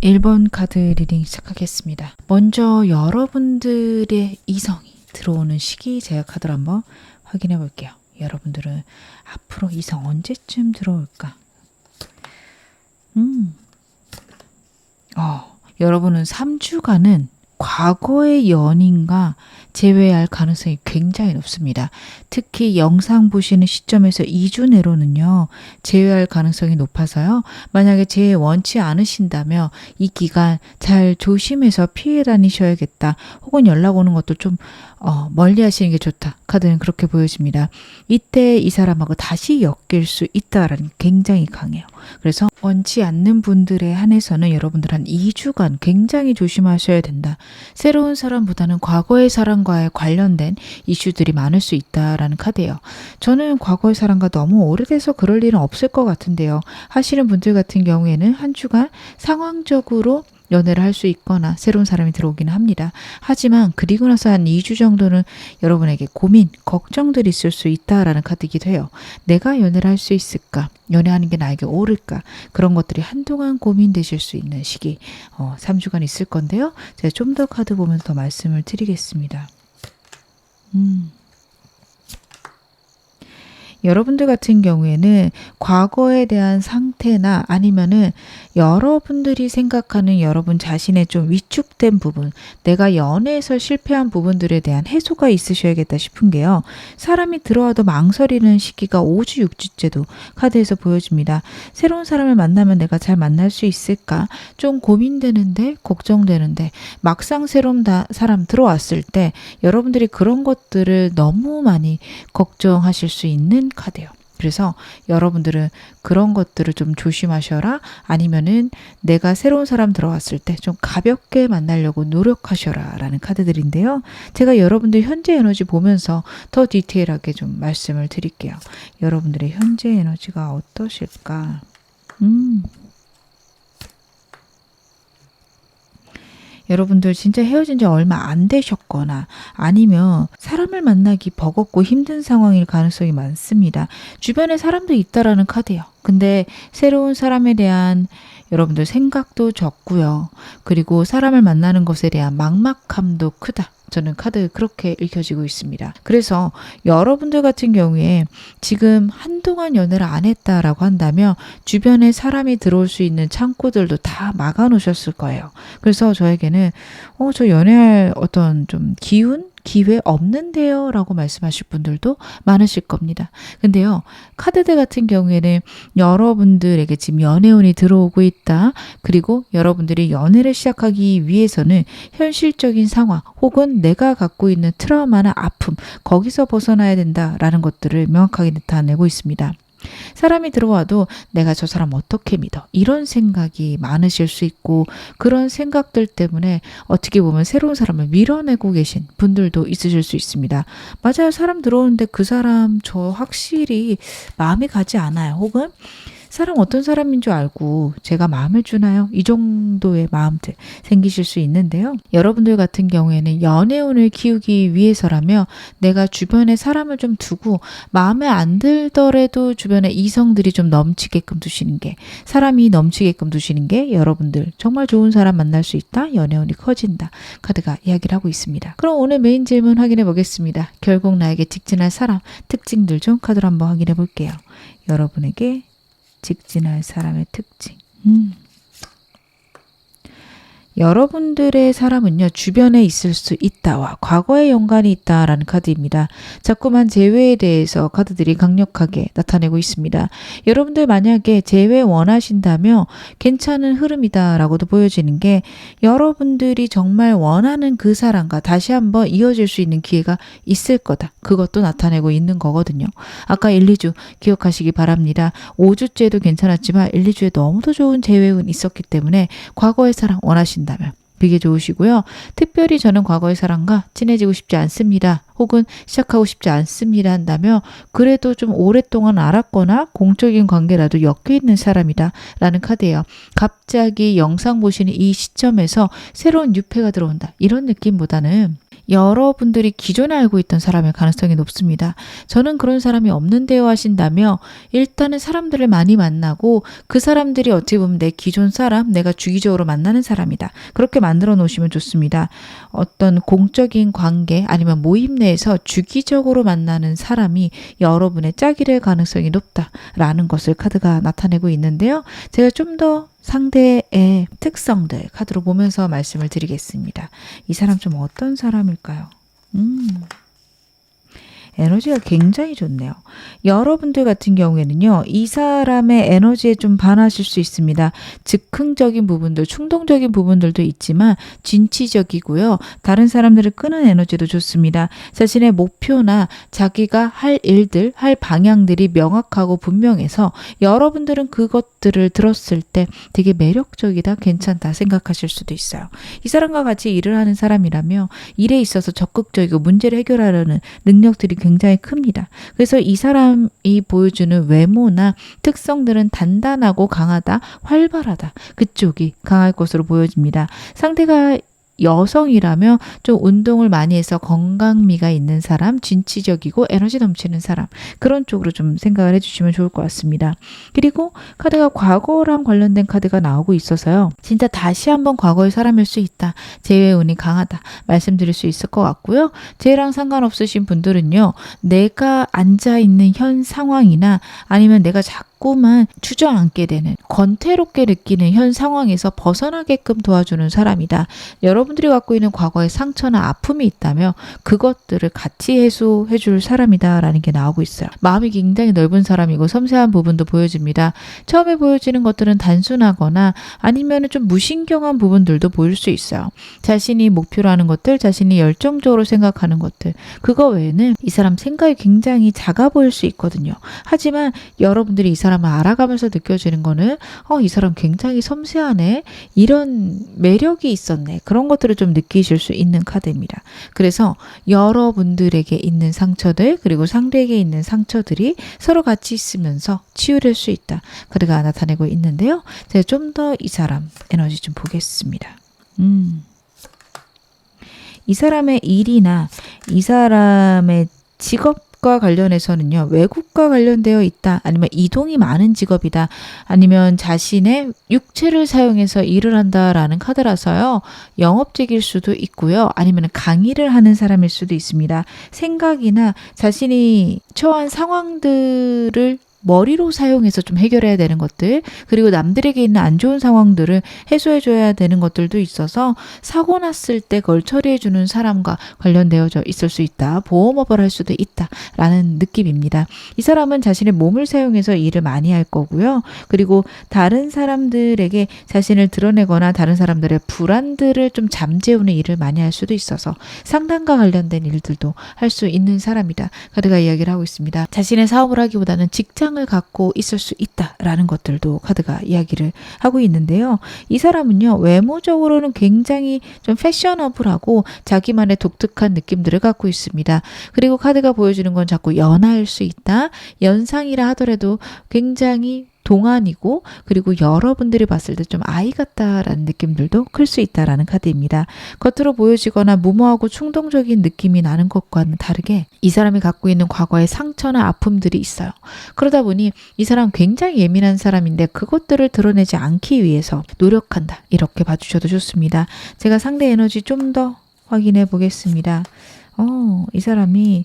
1번 카드 리딩 시작하겠습니다. 먼저 여러분들의 이성이 들어오는 시기 제가 카드를 한번 확인해 볼게요. 여러분들은 앞으로 이성 언제쯤 들어올까? 여러분은 3주간은 과거의 연인과 재회할 가능성이 굉장히 높습니다. 특히 영상 보시는 시점에서 2주 내로는요. 재회할 가능성이 높아서요. 만약에 재회 원치 않으신다면 이 기간 잘 조심해서 피해 다니셔야겠다. 혹은 연락 오는 것도 좀 멀리 하시는 게 좋다. 카드는 그렇게 보여집니다. 이때 이 사람하고 다시 엮일 수 있다라는 게 굉장히 강해요. 그래서 원치 않는 분들에 한해서는 여러분들 한 2주간 굉장히 조심하셔야 된다. 새로운 사람보다는 과거의 사람과의 관련된 이슈들이 많을 수 있다라는 카드예요. 저는 과거의 사람과 너무 오래돼서 그럴 일은 없을 것 같은데요. 하시는 분들 같은 경우에는 한 주간 상황적으로 연애를 할 수 있거나 새로운 사람이 들어오기는 합니다. 하지만 그리고 나서 한 2주 정도는 여러분에게 고민, 걱정들이 있을 수 있다라는 카드이기도 해요. 내가 연애를 할 수 있을까? 연애하는 게 나에게 옳을까? 그런 것들이 한동안 고민되실 수 있는 시기 3주간 있을 건데요. 제가 좀 더 카드 보면서 더 말씀을 드리겠습니다. 여러분들 같은 경우에는 과거에 대한 상태나 아니면은 여러분들이 생각하는 여러분 자신의 좀 위축된 부분, 내가 연애에서 실패한 부분들에 대한 해소가 있으셔야겠다 싶은 게요. 사람이 들어와도 망설이는 시기가 5주, 6주째도 카드에서 보여집니다. 새로운 사람을 만나면 내가 잘 만날 수 있을까? 좀 고민되는데, 걱정되는데 막상 새로운 사람 들어왔을 때 여러분들이 그런 것들을 너무 많이 걱정하실 수 있는 카드예요. 그래서 여러분들은 그런 것들을 좀 조심하셔라. 아니면은 내가 새로운 사람 들어왔을 때 좀 가볍게 만나려고 노력하셔라 라는 카드들인데요. 제가 여러분들 현재 에너지 보면서 더 디테일하게 좀 말씀을 드릴게요. 여러분들의 현재 에너지가 어떠실까? 여러분들 진짜 헤어진 지 얼마 안 되셨거나 아니면 사람을 만나기 버겁고 힘든 상황일 가능성이 많습니다. 주변에 사람도 있다라는 카드예요. 근데 새로운 사람에 대한 여러분들 생각도 적고요. 그리고 사람을 만나는 것에 대한 막막함도 크다. 저는 카드 그렇게 읽혀지고 있습니다. 그래서 여러분들 같은 경우에 지금 한동안 연애를 안 했다라고 한다면 주변에 사람이 들어올 수 있는 창구들도 다 막아 놓으셨을 거예요. 그래서 저에게는 저 연애할 어떤 좀 기회 없는데요 라고 말씀하실 분들도 많으실 겁니다. 근데요, 카드들 같은 경우에는 여러분들에게 지금 연애운이 들어오고 있다. 그리고 여러분들이 연애를 시작하기 위해서는 현실적인 상황 혹은 내가 갖고 있는 트라우마나 아픔, 거기서 벗어나야 된다라는 것들을 명확하게 나타내고 있습니다. 사람이 들어와도 내가 저 사람 어떻게 믿어? 이런 생각이 많으실 수 있고, 그런 생각들 때문에 어떻게 보면 새로운 사람을 밀어내고 계신 분들도 있으실 수 있습니다. 맞아요. 사람 들어오는데 그 사람 저 확실히 마음이 가지 않아요. 혹은 사람 어떤 사람인 줄 알고 제가 마음을 주나요? 이 정도의 마음들 생기실 수 있는데요. 여러분들 같은 경우에는 연애운을 키우기 위해서라면 내가 주변에 사람을 좀 두고 마음에 안 들더라도 주변에 이성들이 좀 넘치게끔 두시는 게, 사람이 넘치게끔 두시는 게 여러분들 정말 좋은 사람 만날 수 있다. 연애운이 커진다. 카드가 이야기를 하고 있습니다. 그럼 오늘 메인 질문 확인해 보겠습니다. 결국 나에게 직진할 사람 특징들 중 카드로 한번 확인해 볼게요. 여러분에게 직진할 사람의 특징. 여러분들의 사람은요, 주변에 있을 수 있다와 과거에 연관이 있다라는 카드입니다. 자꾸만 재회에 대해서 카드들이 강력하게 나타내고 있습니다. 여러분들 만약에 재회 원하신다면 괜찮은 흐름이다라고도 보여지는 게, 여러분들이 정말 원하는 그 사람과 다시 한번 이어질 수 있는 기회가 있을 거다. 그것도 나타내고 있는 거거든요. 아까 1, 2주 기억하시기 바랍니다. 5주째도 괜찮았지만 1, 2주에 너무도 좋은 재회운이 있었기 때문에 과거의 사랑 원하신다면 그게 좋으시고요. 특별히 저는 과거의 사람과 친해지고 싶지 않습니다. 혹은 시작하고 싶지 않습니다 한다면 그래도 좀 오랫동안 알았거나 공적인 관계라도 엮여 있는 사람이다 라는 카드예요. 갑자기 영상 보시는 이 시점에서 새로운 유패가 들어온다. 이런 느낌보다는 여러분들이 기존에 알고 있던 사람일 가능성이 높습니다. 저는 그런 사람이 없는데요 하신다며 일단은 사람들을 많이 만나고 그 사람들이 어찌 보면 내 기존 사람, 내가 주기적으로 만나는 사람이다. 그렇게 만들어 놓으시면 좋습니다. 어떤 공적인 관계 아니면 모임 내에서 주기적으로 만나는 사람이 여러분의 짝이 될 가능성이 높다라는 것을 카드가 나타내고 있는데요. 제가 좀 더 상대의 특성들 카드로 보면서 말씀을 드리겠습니다. 이 사람 좀 어떤 사람일까요? 에너지가 굉장히 좋네요. 여러분들 같은 경우에는요, 이 사람의 에너지에 좀 반하실 수 있습니다. 즉흥적인 부분들, 충동적인 부분들도 있지만 진취적이고요. 다른 사람들을 끄는 에너지도 좋습니다. 자신의 목표나 자기가 할 일들, 할 방향들이 명확하고 분명해서 여러분들은 그것들을 들었을 때 되게 매력적이다, 괜찮다 생각하실 수도 있어요. 이 사람과 같이 일을 하는 사람이라면 일에 있어서 적극적이고 문제를 해결하려는 능력들이 굉장히 큽니다. 그래서 이 사람이 보여주는 외모나 특성들은 단단하고 강하다, 활발하다. 그쪽이 강할 것으로 보여집니다. 상대가 여성이라면 좀 운동을 많이 해서 건강미가 있는 사람, 진취적이고 에너지 넘치는 사람, 그런 쪽으로 좀 생각을 해주시면 좋을 것 같습니다. 그리고 카드가 과거랑 관련된 카드가 나오고 있어서요. 진짜 다시 한번 과거의 사람일 수 있다. 재회의 운이 강하다. 말씀드릴 수 있을 것 같고요. 재회랑 상관없으신 분들은요. 내가 앉아있는 현 상황이나 아니면 내가 자꾸만 주저앉게 되는, 권태롭게 느끼는 현 상황에서 벗어나게끔 도와주는 사람이다. 여러분들이 갖고 있는 과거의 상처나 아픔이 있다면 그것들을 같이 해소해 줄 사람이다 라는 게 나오고 있어요. 마음이 굉장히 넓은 사람이고 섬세한 부분도 보여집니다. 처음에 보여지는 것들은 단순하거나 아니면 좀 무신경한 부분들도 보일 수 있어요. 자신이 목표로 하는 것들, 자신이 열정적으로 생각하는 것들, 그거 외에는 이 사람 생각이 굉장히 작아 보일 수 있거든요. 하지만 여러분들이 이 사람을 알아가면서 느껴지는 거는 이 사람 굉장히 섬세하네, 이런 매력이 있었네, 그런 것들을 좀 느끼실 수 있는 카드입니다. 그래서 여러분들에게 있는 상처들 그리고 상대에게 있는 상처들이 서로 같이 있으면서 치유될 수 있다. 카드가 나타내고 있는데요. 제가 좀 더 이 사람 에너지 좀 보겠습니다. 이 사람의 일이나 이 사람의 직업과 관련해서는요, 외국과 관련되어 있다, 아니면 이동이 많은 직업이다, 아니면 자신의 육체를 사용해서 일을 한다라는 카드라서요, 영업직일 수도 있고요, 아니면 강의를 하는 사람일 수도 있습니다. 생각이나 자신이 처한 상황들을 머리로 사용해서 좀 해결해야 되는 것들, 그리고 남들에게 있는 안 좋은 상황들을 해소해줘야 되는 것들도 있어서 사고 났을 때 그걸 처리해주는 사람과 관련되어져 있을 수 있다. 보험업을 할 수도 있다 라는 느낌입니다. 이 사람은 자신의 몸을 사용해서 일을 많이 할 거고요. 그리고 다른 사람들에게 자신을 드러내거나 다른 사람들의 불안들을 좀 잠재우는 일을 많이 할 수도 있어서 상담과 관련된 일들도 할 수 있는 사람이다. 카드가 이야기를 하고 있습니다. 자신의 사업을 하기보다는 직장을 갖고 있을 수 있다라는 것들도 카드가 이야기를 하고 있는데요. 이 사람은요, 외모적으로는 굉장히 좀 패셔너블하고 자기만의 독특한 느낌들을 갖고 있습니다. 그리고 카드가 보여주는 건 자꾸 연하일 수 있다. 연상이라 하더라도 굉장히 동안이고, 그리고 여러분들이 봤을 때 좀 아이 같다라는 느낌들도 클 수 있다라는 카드입니다. 겉으로 보여지거나 무모하고 충동적인 느낌이 나는 것과는 다르게 이 사람이 갖고 있는 과거의 상처나 아픔들이 있어요. 그러다 보니 이 사람 굉장히 예민한 사람인데 그것들을 드러내지 않기 위해서 노력한다, 이렇게 봐주셔도 좋습니다. 제가 상대 에너지 좀 더 확인해 보겠습니다. 이 사람이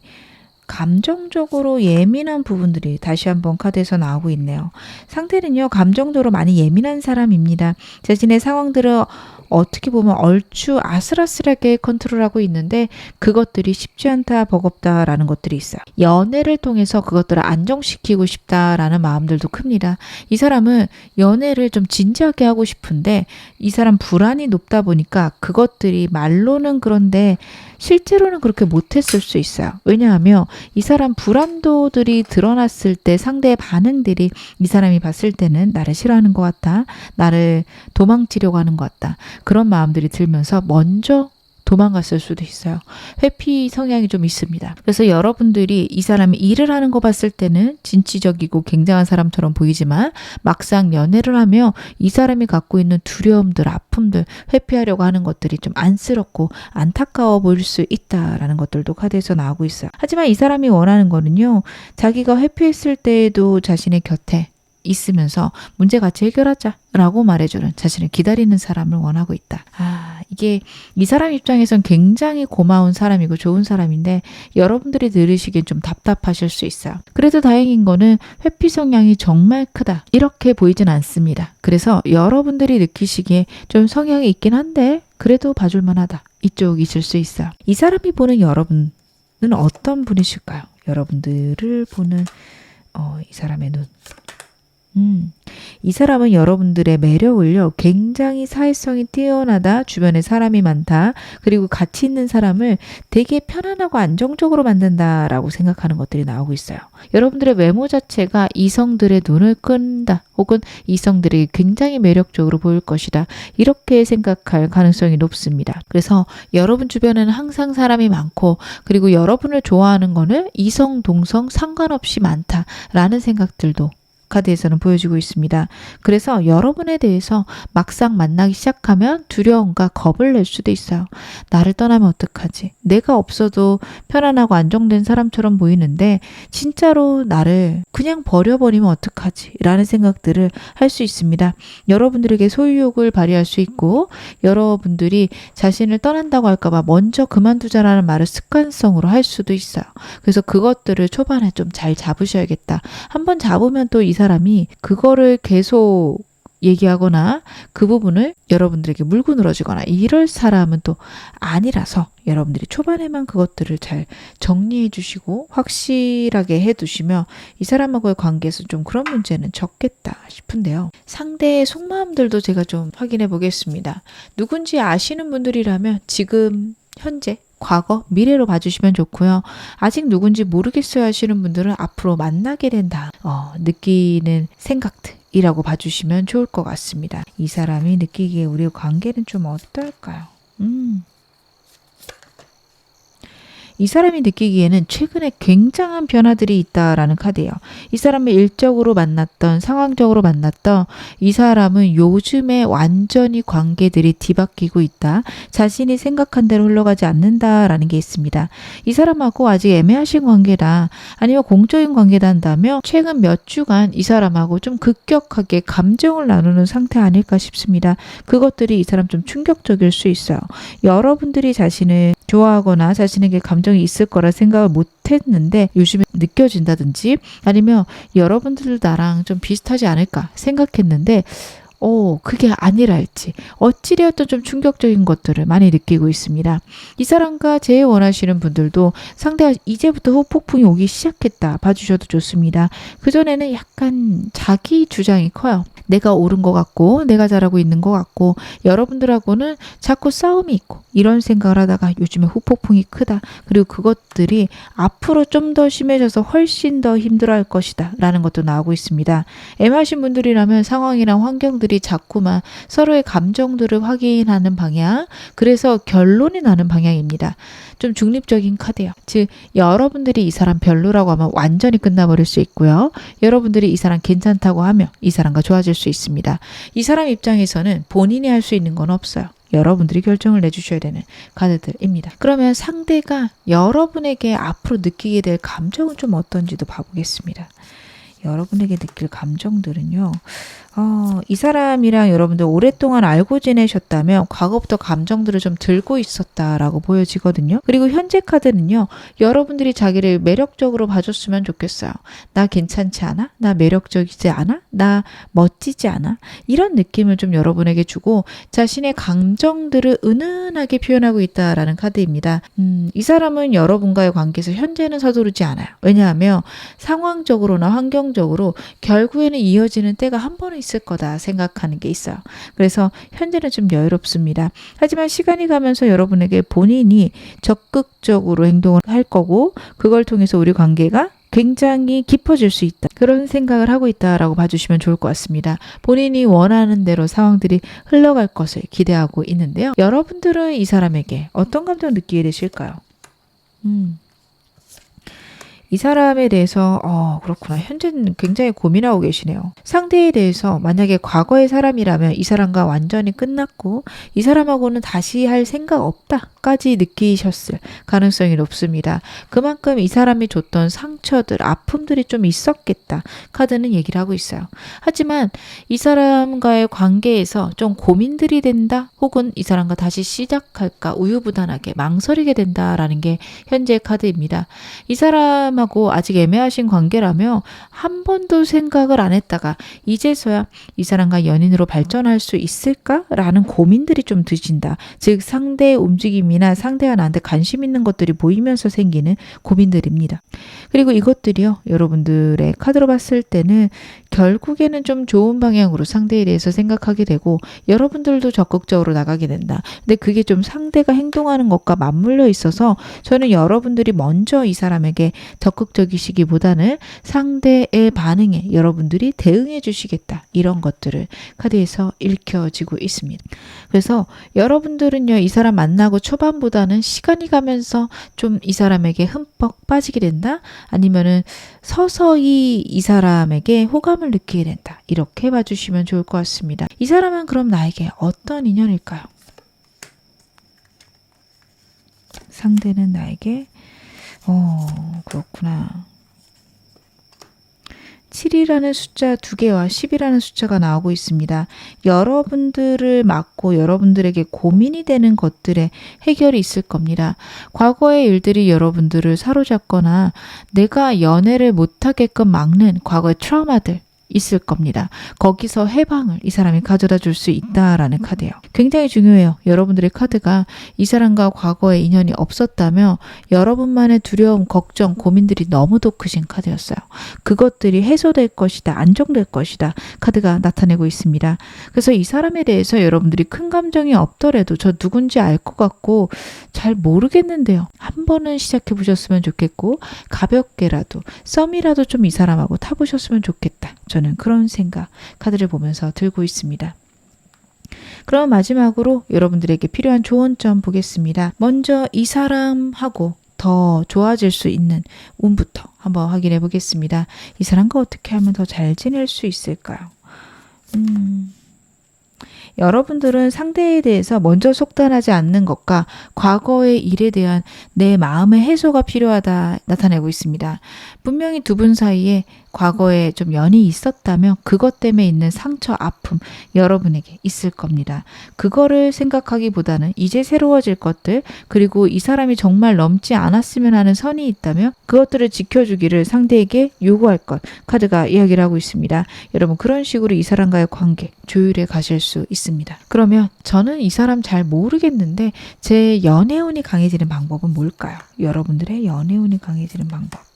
감정적으로 예민한 부분들이 다시 한번 카드에서 나오고 있네요. 상대는요, 감정적으로 많이 예민한 사람입니다. 자신의 상황들을 어떻게 보면 얼추 아슬아슬하게 컨트롤하고 있는데 그것들이 쉽지 않다, 버겁다라는 것들이 있어요. 연애를 통해서 그것들을 안정시키고 싶다라는 마음들도 큽니다. 이 사람은 연애를 좀 진지하게 하고 싶은데 이 사람 불안이 높다 보니까 그것들이 말로는 그런데 실제로는 그렇게 못했을 수 있어요. 왜냐하면 이 사람 불안도들이 드러났을 때 상대의 반응들이 이 사람이 봤을 때는 나를 싫어하는 것 같다, 나를 도망치려고 하는 것 같다, 그런 마음들이 들면서 먼저 도망갔을 수도 있어요. 회피 성향이 좀 있습니다. 그래서 여러분들이 이 사람이 일을 하는 거 봤을 때는 진취적이고 굉장한 사람처럼 보이지만 막상 연애를 하며 이 사람이 갖고 있는 두려움들, 아픔들, 회피하려고 하는 것들이 좀 안쓰럽고 안타까워 보일 수 있다라는 것들도 카드에서 나오고 있어요. 하지만 이 사람이 원하는 거는요. 자기가 회피했을 때에도 자신의 곁에 있으면서 문제 같이 해결하자 라고 말해주는 자신을 기다리는 사람을 원하고 있다. 이게 이 사람 입장에선 굉장히 고마운 사람이고 좋은 사람인데 여러분들이 들으시기엔 좀 답답하실 수 있어요. 그래도 다행인 거는 회피 성향이 정말 크다 이렇게 보이진 않습니다. 그래서 여러분들이 느끼시기에 좀 성향이 있긴 한데 그래도 봐줄 만하다 이쪽이실 수 있어요. 이 사람이 보는 여러분은 어떤 분이실까요? 여러분들을 보는 이 사람의 눈. 이 사람은 여러분들의 매력을요, 굉장히 사회성이 뛰어나다, 주변에 사람이 많다, 그리고 가치 있는 사람을 되게 편안하고 안정적으로 만든다라고 생각하는 것들이 나오고 있어요. 여러분들의 외모 자체가 이성들의 눈을 끈다, 혹은 이성들이 굉장히 매력적으로 보일 것이다, 이렇게 생각할 가능성이 높습니다. 그래서 여러분 주변에는 항상 사람이 많고, 그리고 여러분을 좋아하는 거는 이성, 동성 상관없이 많다라는 생각들도 카드에서는 보여주고 있습니다. 그래서 여러분에 대해서 막상 만나기 시작하면 두려움과 겁을 낼 수도 있어요. 나를 떠나면 어떡하지? 내가 없어도 편안하고 안정된 사람처럼 보이는데 진짜로 나를 그냥 버려버리면 어떡하지? 라는 생각들을 할 수 있습니다. 여러분들에게 소유욕을 발휘할 수 있고 여러분들이 자신을 떠난다고 할까봐 먼저 그만두자라는 말을 습관성으로 할 수도 있어요. 그래서 그것들을 초반에 좀 잘 잡으셔야겠다. 한번 잡으면 또 이 사람이 그거를 계속 얘기하거나 그 부분을 여러분들에게 물고 늘어지거나 이럴 사람은 또 아니라서 여러분들이 초반에만 그것들을 잘 정리해 주시고 확실하게 해 두시면 이 사람하고의 관계에서 좀 그런 문제는 적겠다 싶은데요. 상대의 속마음들도 제가 좀 확인해 보겠습니다. 누군지 아시는 분들이라면 지금 현재 과거, 미래로 봐주시면 좋고요. 아직 누군지 모르겠어요 하시는 분들은 앞으로 만나게 된다 느끼는 생각들이라고 봐주시면 좋을 것 같습니다. 이 사람이 느끼기에 우리의 관계는 좀 어떨까요? 이 사람이 느끼기에는 최근에 굉장한 변화들이 있다라는 카드예요. 이 사람을 일적으로 만났던, 상황적으로 만났던 이 사람은 요즘에 완전히 관계들이 뒤바뀌고 있다. 자신이 생각한 대로 흘러가지 않는다라는 게 있습니다. 이 사람하고 아직 애매하신 관계다. 아니면 공적인 관계다 한다면 최근 몇 주간 이 사람하고 좀 급격하게 감정을 나누는 상태 아닐까 싶습니다. 그것들이 이 사람 좀 충격적일 수 있어요. 여러분들이 자신을 좋아하거나 자신에게 감정이 있을 거라 생각을 못했는데 요즘에 느껴진다든지 아니면 여러분들 나랑 좀 비슷하지 않을까 생각했는데 그게 아니랄지 어찌되었든 좀 충격적인 것들을 많이 느끼고 있습니다. 이 사람과 제일 원하시는 분들도 상대가 이제부터 후폭풍이 오기 시작했다 봐주셔도 좋습니다. 그전에는 약간 자기 주장이 커요. 내가 옳은 것 같고 내가 잘하고 있는 것 같고 여러분들하고는 자꾸 싸움이 있고 이런 생각을 하다가 요즘에 후폭풍이 크다. 그리고 그것들이 앞으로 좀 더 심해져서 훨씬 더 힘들어할 것이다 라는 것도 나오고 있습니다. 애매하신 분들이라면 상황이랑 환경들이 자꾸만 서로의 감정들을 확인하는 방향, 그래서 결론이 나는 방향입니다. 좀 중립적인 카드예요. 즉 여러분들이 이 사람 별로라고 하면 완전히 끝나버릴 수 있고요. 여러분들이 이 사람 괜찮다고 하면 이 사람과 좋아질 수 있습니다. 이 사람 입장에서는 본인이 할 수 있는 건 없어요. 여러분들이 결정을 내주셔야 되는 카드들입니다. 그러면 상대가 여러분에게 앞으로 느끼게 될 감정은 좀 어떤지도 봐보겠습니다. 여러분에게 느낄 감정들은요. 이 사람이랑 여러분들 오랫동안 알고 지내셨다면 과거부터 감정들을 좀 들고 있었다라고 보여지거든요. 그리고 현재 카드는요. 여러분들이 자기를 매력적으로 봐줬으면 좋겠어요. 나 괜찮지 않아? 나 매력적이지 않아? 나 멋지지 않아? 이런 느낌을 좀 여러분에게 주고 자신의 감정들을 은은하게 표현하고 있다라는 카드입니다. 이 사람은 여러분과의 관계에서 현재는 서두르지 않아요. 왜냐하면 상황적으로나 환경적으로 결국에는 이어지는 때가 한 번은 있을 거다 생각하는 게 있어요. 그래서 현재는 좀 여유롭습니다. 하지만 시간이 가면서 여러분에게 본인이 적극적으로 행동을 할 거고 그걸 통해서 우리 관계가 굉장히 깊어질 수 있다. 그런 생각을 하고 있다라고 봐주시면 좋을 것 같습니다. 본인이 원하는 대로 상황들이 흘러갈 것을 기대하고 있는데요. 여러분들은 이 사람에게 어떤 감정을 느끼게 되실까요? 이 사람에 대해서 그렇구나. 현재는 굉장히 고민하고 계시네요. 상대에 대해서 만약에 과거의 사람이라면 이 사람과 완전히 끝났고 이 사람하고는 다시 할 생각 없다까지 느끼셨을 가능성이 높습니다. 그만큼 이 사람이 줬던 상처들, 아픔들이 좀 있었겠다. 카드는 얘기를 하고 있어요. 하지만 이 사람과의 관계에서 좀 고민들이 된다 혹은 이 사람과 다시 시작할까 우유부단하게 망설이게 된다라는 게 현재의 카드입니다. 이 사람하고 아직 애매하신 관계라며 한 번도 생각을 안 했다가 이제서야 이 사람과 연인으로 발전할 수 있을까라는 고민들이 좀 드신다. 즉 상대의 움직임이나 상대가 나한테 관심 있는 것들이 보이면서 생기는 고민들입니다. 그리고 이것들이요. 여러분들의 카드로 봤을 때는 결국에는 좀 좋은 방향으로 상대에 대해서 생각하게 되고 여러분들도 적극적으로 나가게 된다. 근데 그게 좀 상대가 행동하는 것과 맞물려 있어서 저는 여러분들이 먼저 이 사람에게 적극적이시기보다는 상대의 반응에 여러분들이 대응해 주시겠다. 이런 것들을 카드에서 읽혀지고 있습니다. 그래서 여러분들은요. 이 사람 만나고 초반보다는 시간이 가면서 좀 이 사람에게 흠뻑 빠지게 된다. 아니면은 서서히 이 사람에게 호감을 느끼게 된다. 이렇게 봐주시면 좋을 것 같습니다. 이 사람은 그럼 나에게 어떤 인연일까요? 상대는 나에게 그렇구나. 7이라는 숫자 2개와 10이라는 숫자가 나오고 있습니다. 여러분들을 맡고 여러분들에게 고민이 되는 것들의 해결이 있을 겁니다. 과거의 일들이 여러분들을 사로잡거나 내가 연애를 못하게끔 막는 과거의 트라우마들 있을 겁니다. 거기서 해방을 이 사람이 가져다 줄 수 있다라는 카드예요. 굉장히 중요해요. 여러분들의 카드가 이 사람과 과거의 인연이 없었다면 여러분만의 두려움, 걱정, 고민들이 너무도 크신 카드였어요. 그것들이 해소될 것이다. 안정될 것이다. 카드가 나타내고 있습니다. 그래서 이 사람에 대해서 여러분들이 큰 감정이 없더라도 저 누군지 알 것 같고 잘 모르겠는데요. 한 번은 시작해 보셨으면 좋겠고 가볍게라도 썸이라도 좀 이 사람하고 타보셨으면 좋겠다. 저는 그런 생각 카드를 보면서 들고 있습니다. 그럼 마지막으로 여러분들에게 필요한 조언점 보겠습니다. 먼저 이 사람하고 더 좋아질 수 있는 운부터 한번 확인해 보겠습니다. 이 사람과 어떻게 하면 더 잘 지낼 수 있을까요? 여러분들은 상대에 대해서 먼저 속단하지 않는 것과 과거의 일에 대한 내 마음의 해소가 필요하다 나타내고 있습니다. 분명히 두 분 사이에 과거에 좀 연이 있었다면 그것 때문에 있는 상처, 아픔 여러분에게 있을 겁니다. 그거를 생각하기보다는 이제 새로워질 것들 그리고 이 사람이 정말 넘지 않았으면 하는 선이 있다면 그것들을 지켜주기를 상대에게 요구할 것 카드가 이야기를 하고 있습니다. 여러분 그런 식으로 이 사람과의 관계 조율해 가실 수 있습니다. 그러면 저는 이 사람 잘 모르겠는데 제 연애운이 강해지는 방법은 뭘까요? 여러분들의 연애운이 강해지는 방법.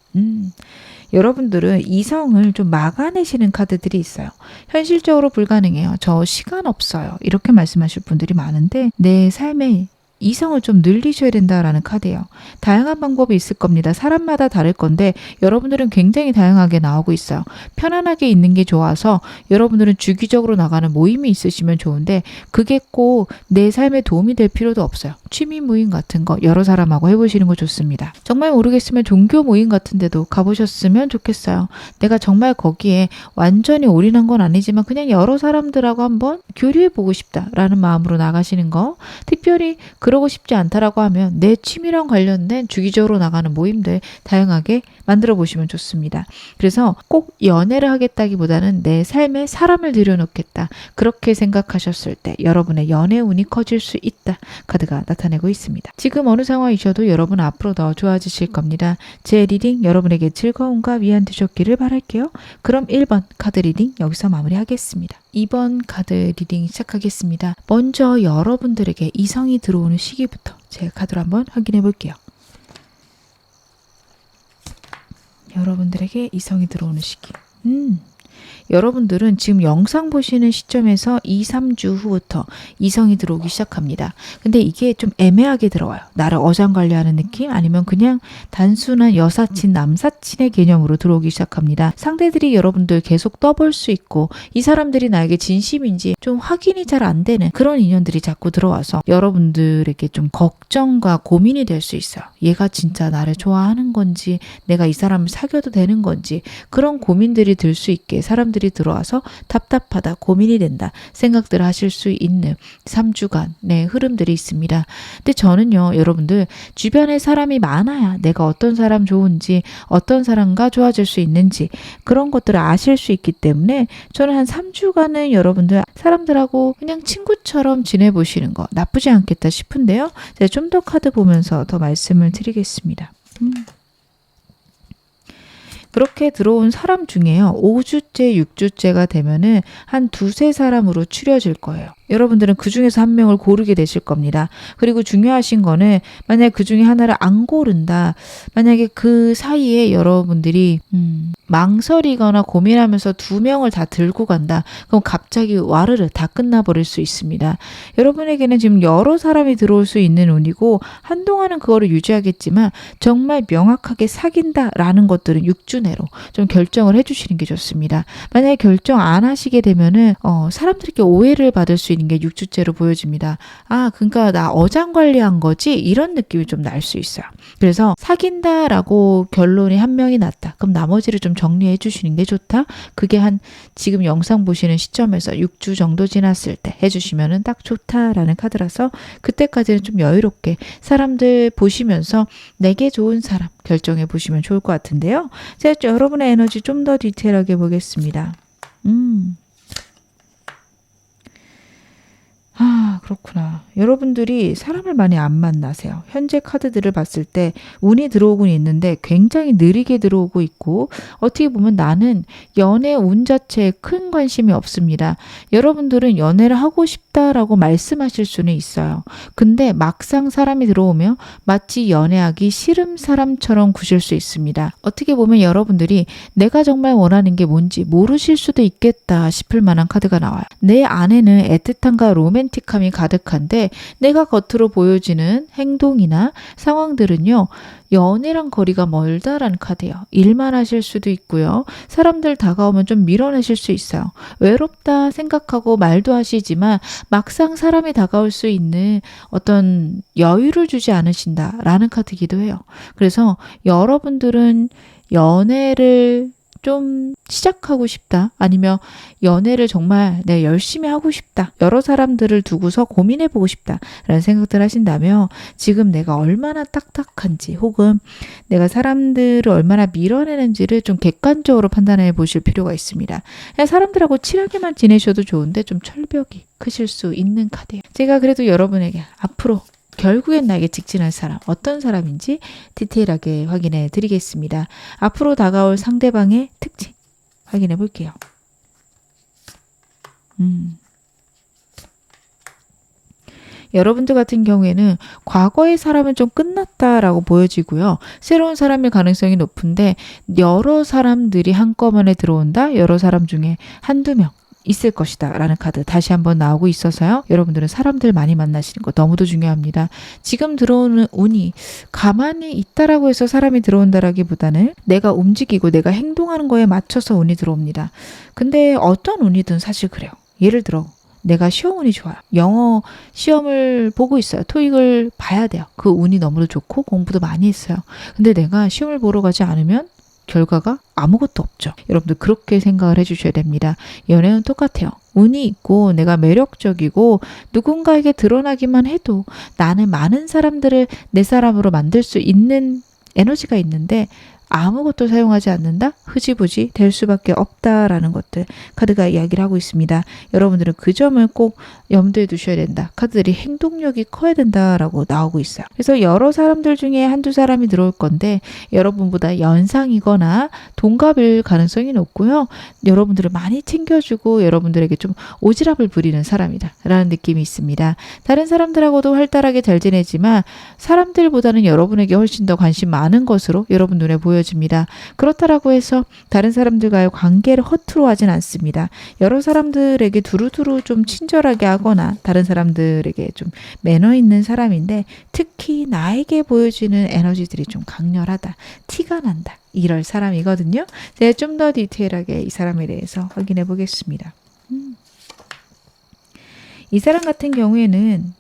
여러분들은 이성을 좀 막아내시는 카드들이 있어요. 현실적으로 불가능해요. 저 시간 없어요. 이렇게 말씀하실 분들이 많은데 내 삶에 이성을 좀 늘리셔야 된다라는 카드예요. 다양한 방법이 있을 겁니다. 사람마다 다를 건데 여러분들은 굉장히 다양하게 나오고 있어요. 편안하게 있는 게 좋아서 여러분들은 주기적으로 나가는 모임이 있으시면 좋은데 그게 꼭 내 삶에 도움이 될 필요도 없어요. 취미 모임 같은 거 여러 사람하고 해보시는 거 좋습니다. 정말 모르겠으면 종교 모임 같은 데도 가보셨으면 좋겠어요. 내가 정말 거기에 완전히 올인한 건 아니지만 그냥 여러 사람들하고 한번 교류해보고 싶다라는 마음으로 나가시는 거 특별히 그러고 싶지 않다라고 하면 내 취미랑 관련된 주기적으로 나가는 모임들 다양하게 만들어 보시면 좋습니다. 그래서 꼭 연애를 하겠다기보다는 내 삶에 사람을 들여놓겠다. 그렇게 생각하셨을 때 여러분의 연애운이 커질 수 있다. 카드가 나타내고 있습니다. 지금 어느 상황이셔도 여러분 앞으로 더 좋아지실 겁니다. 제 리딩 여러분에게 즐거움과 위안 되셨기를 바랄게요. 그럼 1번 카드 리딩 여기서 마무리하겠습니다. 2번 카드 리딩 시작하겠습니다. 먼저 여러분들에게 이성이 들어오는 시기부터 제 카드로 한번 확인해 볼게요. 여러분들에게 이성이 들어오는 시기. 여러분들은 지금 영상 보시는 시점에서 2, 3주 후부터 이성이 들어오기 시작합니다. 근데 이게 좀 애매하게 들어와요. 나를 어장관리하는 느낌? 아니면 그냥 단순한 여사친, 남사친의 개념으로 들어오기 시작합니다. 상대들이 여러분들 계속 떠볼 수 있고 이 사람들이 나에게 진심인지 좀 확인이 잘 안 되는 그런 인연들이 자꾸 들어와서 여러분들에게 좀 걱정과 고민이 될 수 있어요. 얘가 진짜 나를 좋아하는 건지, 내가 이 사람을 사귀어도 되는 건지, 그런 고민들이 들 수 있게 사람들이 들어와서 답답하다, 고민이 된다 생각들을 하실 수 있는 3주간의 흐름들이 있습니다. 근데 저는요, 여러분들 주변에 사람이 많아야 내가 어떤 사람 좋은지, 어떤 사람과 좋아질 수 있는지 그런 것들을 아실 수 있기 때문에 저는 한 3주간은 여러분들 사람들하고 그냥 친구처럼 지내보시는 거 나쁘지 않겠다 싶은데요. 제가 좀 더 카드 보면서 더 말씀을 드리겠습니다. 그렇게 들어온 사람 중에요. 5주째, 6주째가 되면은 한 두세 사람으로 추려질 거예요. 여러분들은 그 중에서 한 명을 고르게 되실 겁니다. 그리고 중요하신 거는 만약에 그 중에 하나를 안 고른다. 만약에 그 사이에 여러분들이 망설이거나 고민하면서 두 명을 다 들고 간다. 그럼 갑자기 와르르 다 끝나버릴 수 있습니다. 여러분에게는 지금 여러 사람이 들어올 수 있는 운이고 한동안은 그거를 유지하겠지만 정말 명확하게 사귄다라는 것들은 6주 내로 좀 결정을 해주시는 게 좋습니다. 만약에 결정 안 하시게 되면은 사람들에게 오해를 받을 수 있는 게 6주째로 보여집니다. 아, 그러니까 나 어장관리한 거지? 이런 느낌이 좀 날 수 있어요. 그래서 사귄다라고 결론이 한 명이 났다. 그럼 나머지를 좀 정리해 주시는 게 좋다. 그게 한 지금 영상 보시는 시점에서 6주 정도 지났을 때 해주시면은 딱 좋다라는 카드라서 그때까지는 좀 여유롭게 사람들 보시면서 내게 좋은 사람 결정해 보시면 좋을 것 같은데요. 제가 여러분의 에너지 좀 더 디테일하게 보겠습니다. 아, 그렇구나. 여러분들이 사람을 많이 안 만나세요. 현재 카드들을 봤을 때 운이 들어오곤 있는데 굉장히 느리게 들어오고 있고 어떻게 보면 나는 연애 운 자체에 큰 관심이 없습니다. 여러분들은 연애를 하고 싶다라고 말씀하실 수는 있어요. 근데 막상 사람이 들어오면 마치 연애하기 싫은 사람처럼 구실 수 있습니다. 어떻게 보면 여러분들이 내가 정말 원하는 게 뭔지 모르실 수도 있겠다 싶을 만한 카드가 나와요. 내 안에는 애틋함과 로맨틱함이 가득한데 내가 겉으로 보여지는 행동이나 상황들은요. 연애랑 거리가 멀다라는 카드예요. 일만 하실 수도 있고요. 사람들 다가오면 좀 밀어내실 수 있어요. 외롭다 생각하고 말도 하시지만 막상 사람이 다가올 수 있는 어떤 여유를 주지 않으신다라는 카드이기도 해요. 그래서 여러분들은 연애를 좀 시작하고 싶다. 아니면 연애를 정말 내가 열심히 하고 싶다. 여러 사람들을 두고서 고민해보고 싶다. 라는 생각들 하신다면 지금 내가 얼마나 딱딱한지 혹은 내가 사람들을 얼마나 밀어내는지를 좀 객관적으로 판단해 보실 필요가 있습니다. 그냥 사람들하고 친하게만 지내셔도 좋은데 좀 철벽이 크실 수 있는 카드예요. 제가 그래도 여러분에게 앞으로 결국엔 나에게 직진할 사람, 어떤 사람인지 디테일하게 확인해 드리겠습니다. 앞으로 다가올 상대방의 특징 확인해 볼게요. 여러분들 같은 경우에는 과거의 사람은 좀 끝났다라고 보여지고요. 새로운 사람일 가능성이 높은데 여러 사람들이 한꺼번에 들어온다. 여러 사람 중에 한두 명. 있을 것이다 라는 카드 다시 한번 나오고 있어서요. 여러분들은 사람들 많이 만나시는 거 너무도 중요합니다. 지금 들어오는 운이 가만히 있다라고 해서 사람이 들어온다라기보다는 내가 움직이고 내가 행동하는 거에 맞춰서 운이 들어옵니다. 근데 어떤 운이든 사실 그래요. 예를 들어 내가 시험 운이 좋아요. 영어 시험을 보고 있어요. 토익을 봐야 돼요. 그 운이 너무도 좋고 공부도 많이 했어요. 근데 내가 시험을 보러 가지 않으면 결과가 아무것도 없죠. 여러분들 그렇게 생각을 해주셔야 됩니다. 연애는 똑같아요. 운이 있고 내가 매력적이고 누군가에게 드러나기만 해도 나는 많은 사람들을 내 사람으로 만들 수 있는 에너지가 있는데 아무것도 사용하지 않는다? 흐지부지 될 수밖에 없다라는 것들 카드가 이야기를 하고 있습니다. 여러분들은 그 점을 꼭 염두에 두셔야 된다. 카드들이 행동력이 커야 된다라고 나오고 있어요. 그래서 여러 사람들 중에 한두 사람이 들어올 건데 여러분보다 연상이거나 동갑일 가능성이 높고요. 여러분들을 많이 챙겨주고 여러분들에게 좀 오지랖을 부리는 사람이다 라는 느낌이 있습니다. 다른 사람들하고도 활달하게 잘 지내지만 사람들보다는 여러분에게 훨씬 더 관심 많은 것으로 여러분 눈에 보여집니다. 보여집니다. 그렇다라고 해서 다른 사람들과의 관계를 허투루 하진 않습니다. 여러 사람들에게 두루두루 좀 친절하게 하거나 다른 사람들에게 좀 매너 있는 사람인데 특히 나에게 보여지는 에너지들이 좀 강렬하다. 티가 난다. 이럴 사람이거든요. 제가 좀 더 디테일하게 이 사람에 대해서 확인해 보겠습니다. 이 사람 같은 경우에는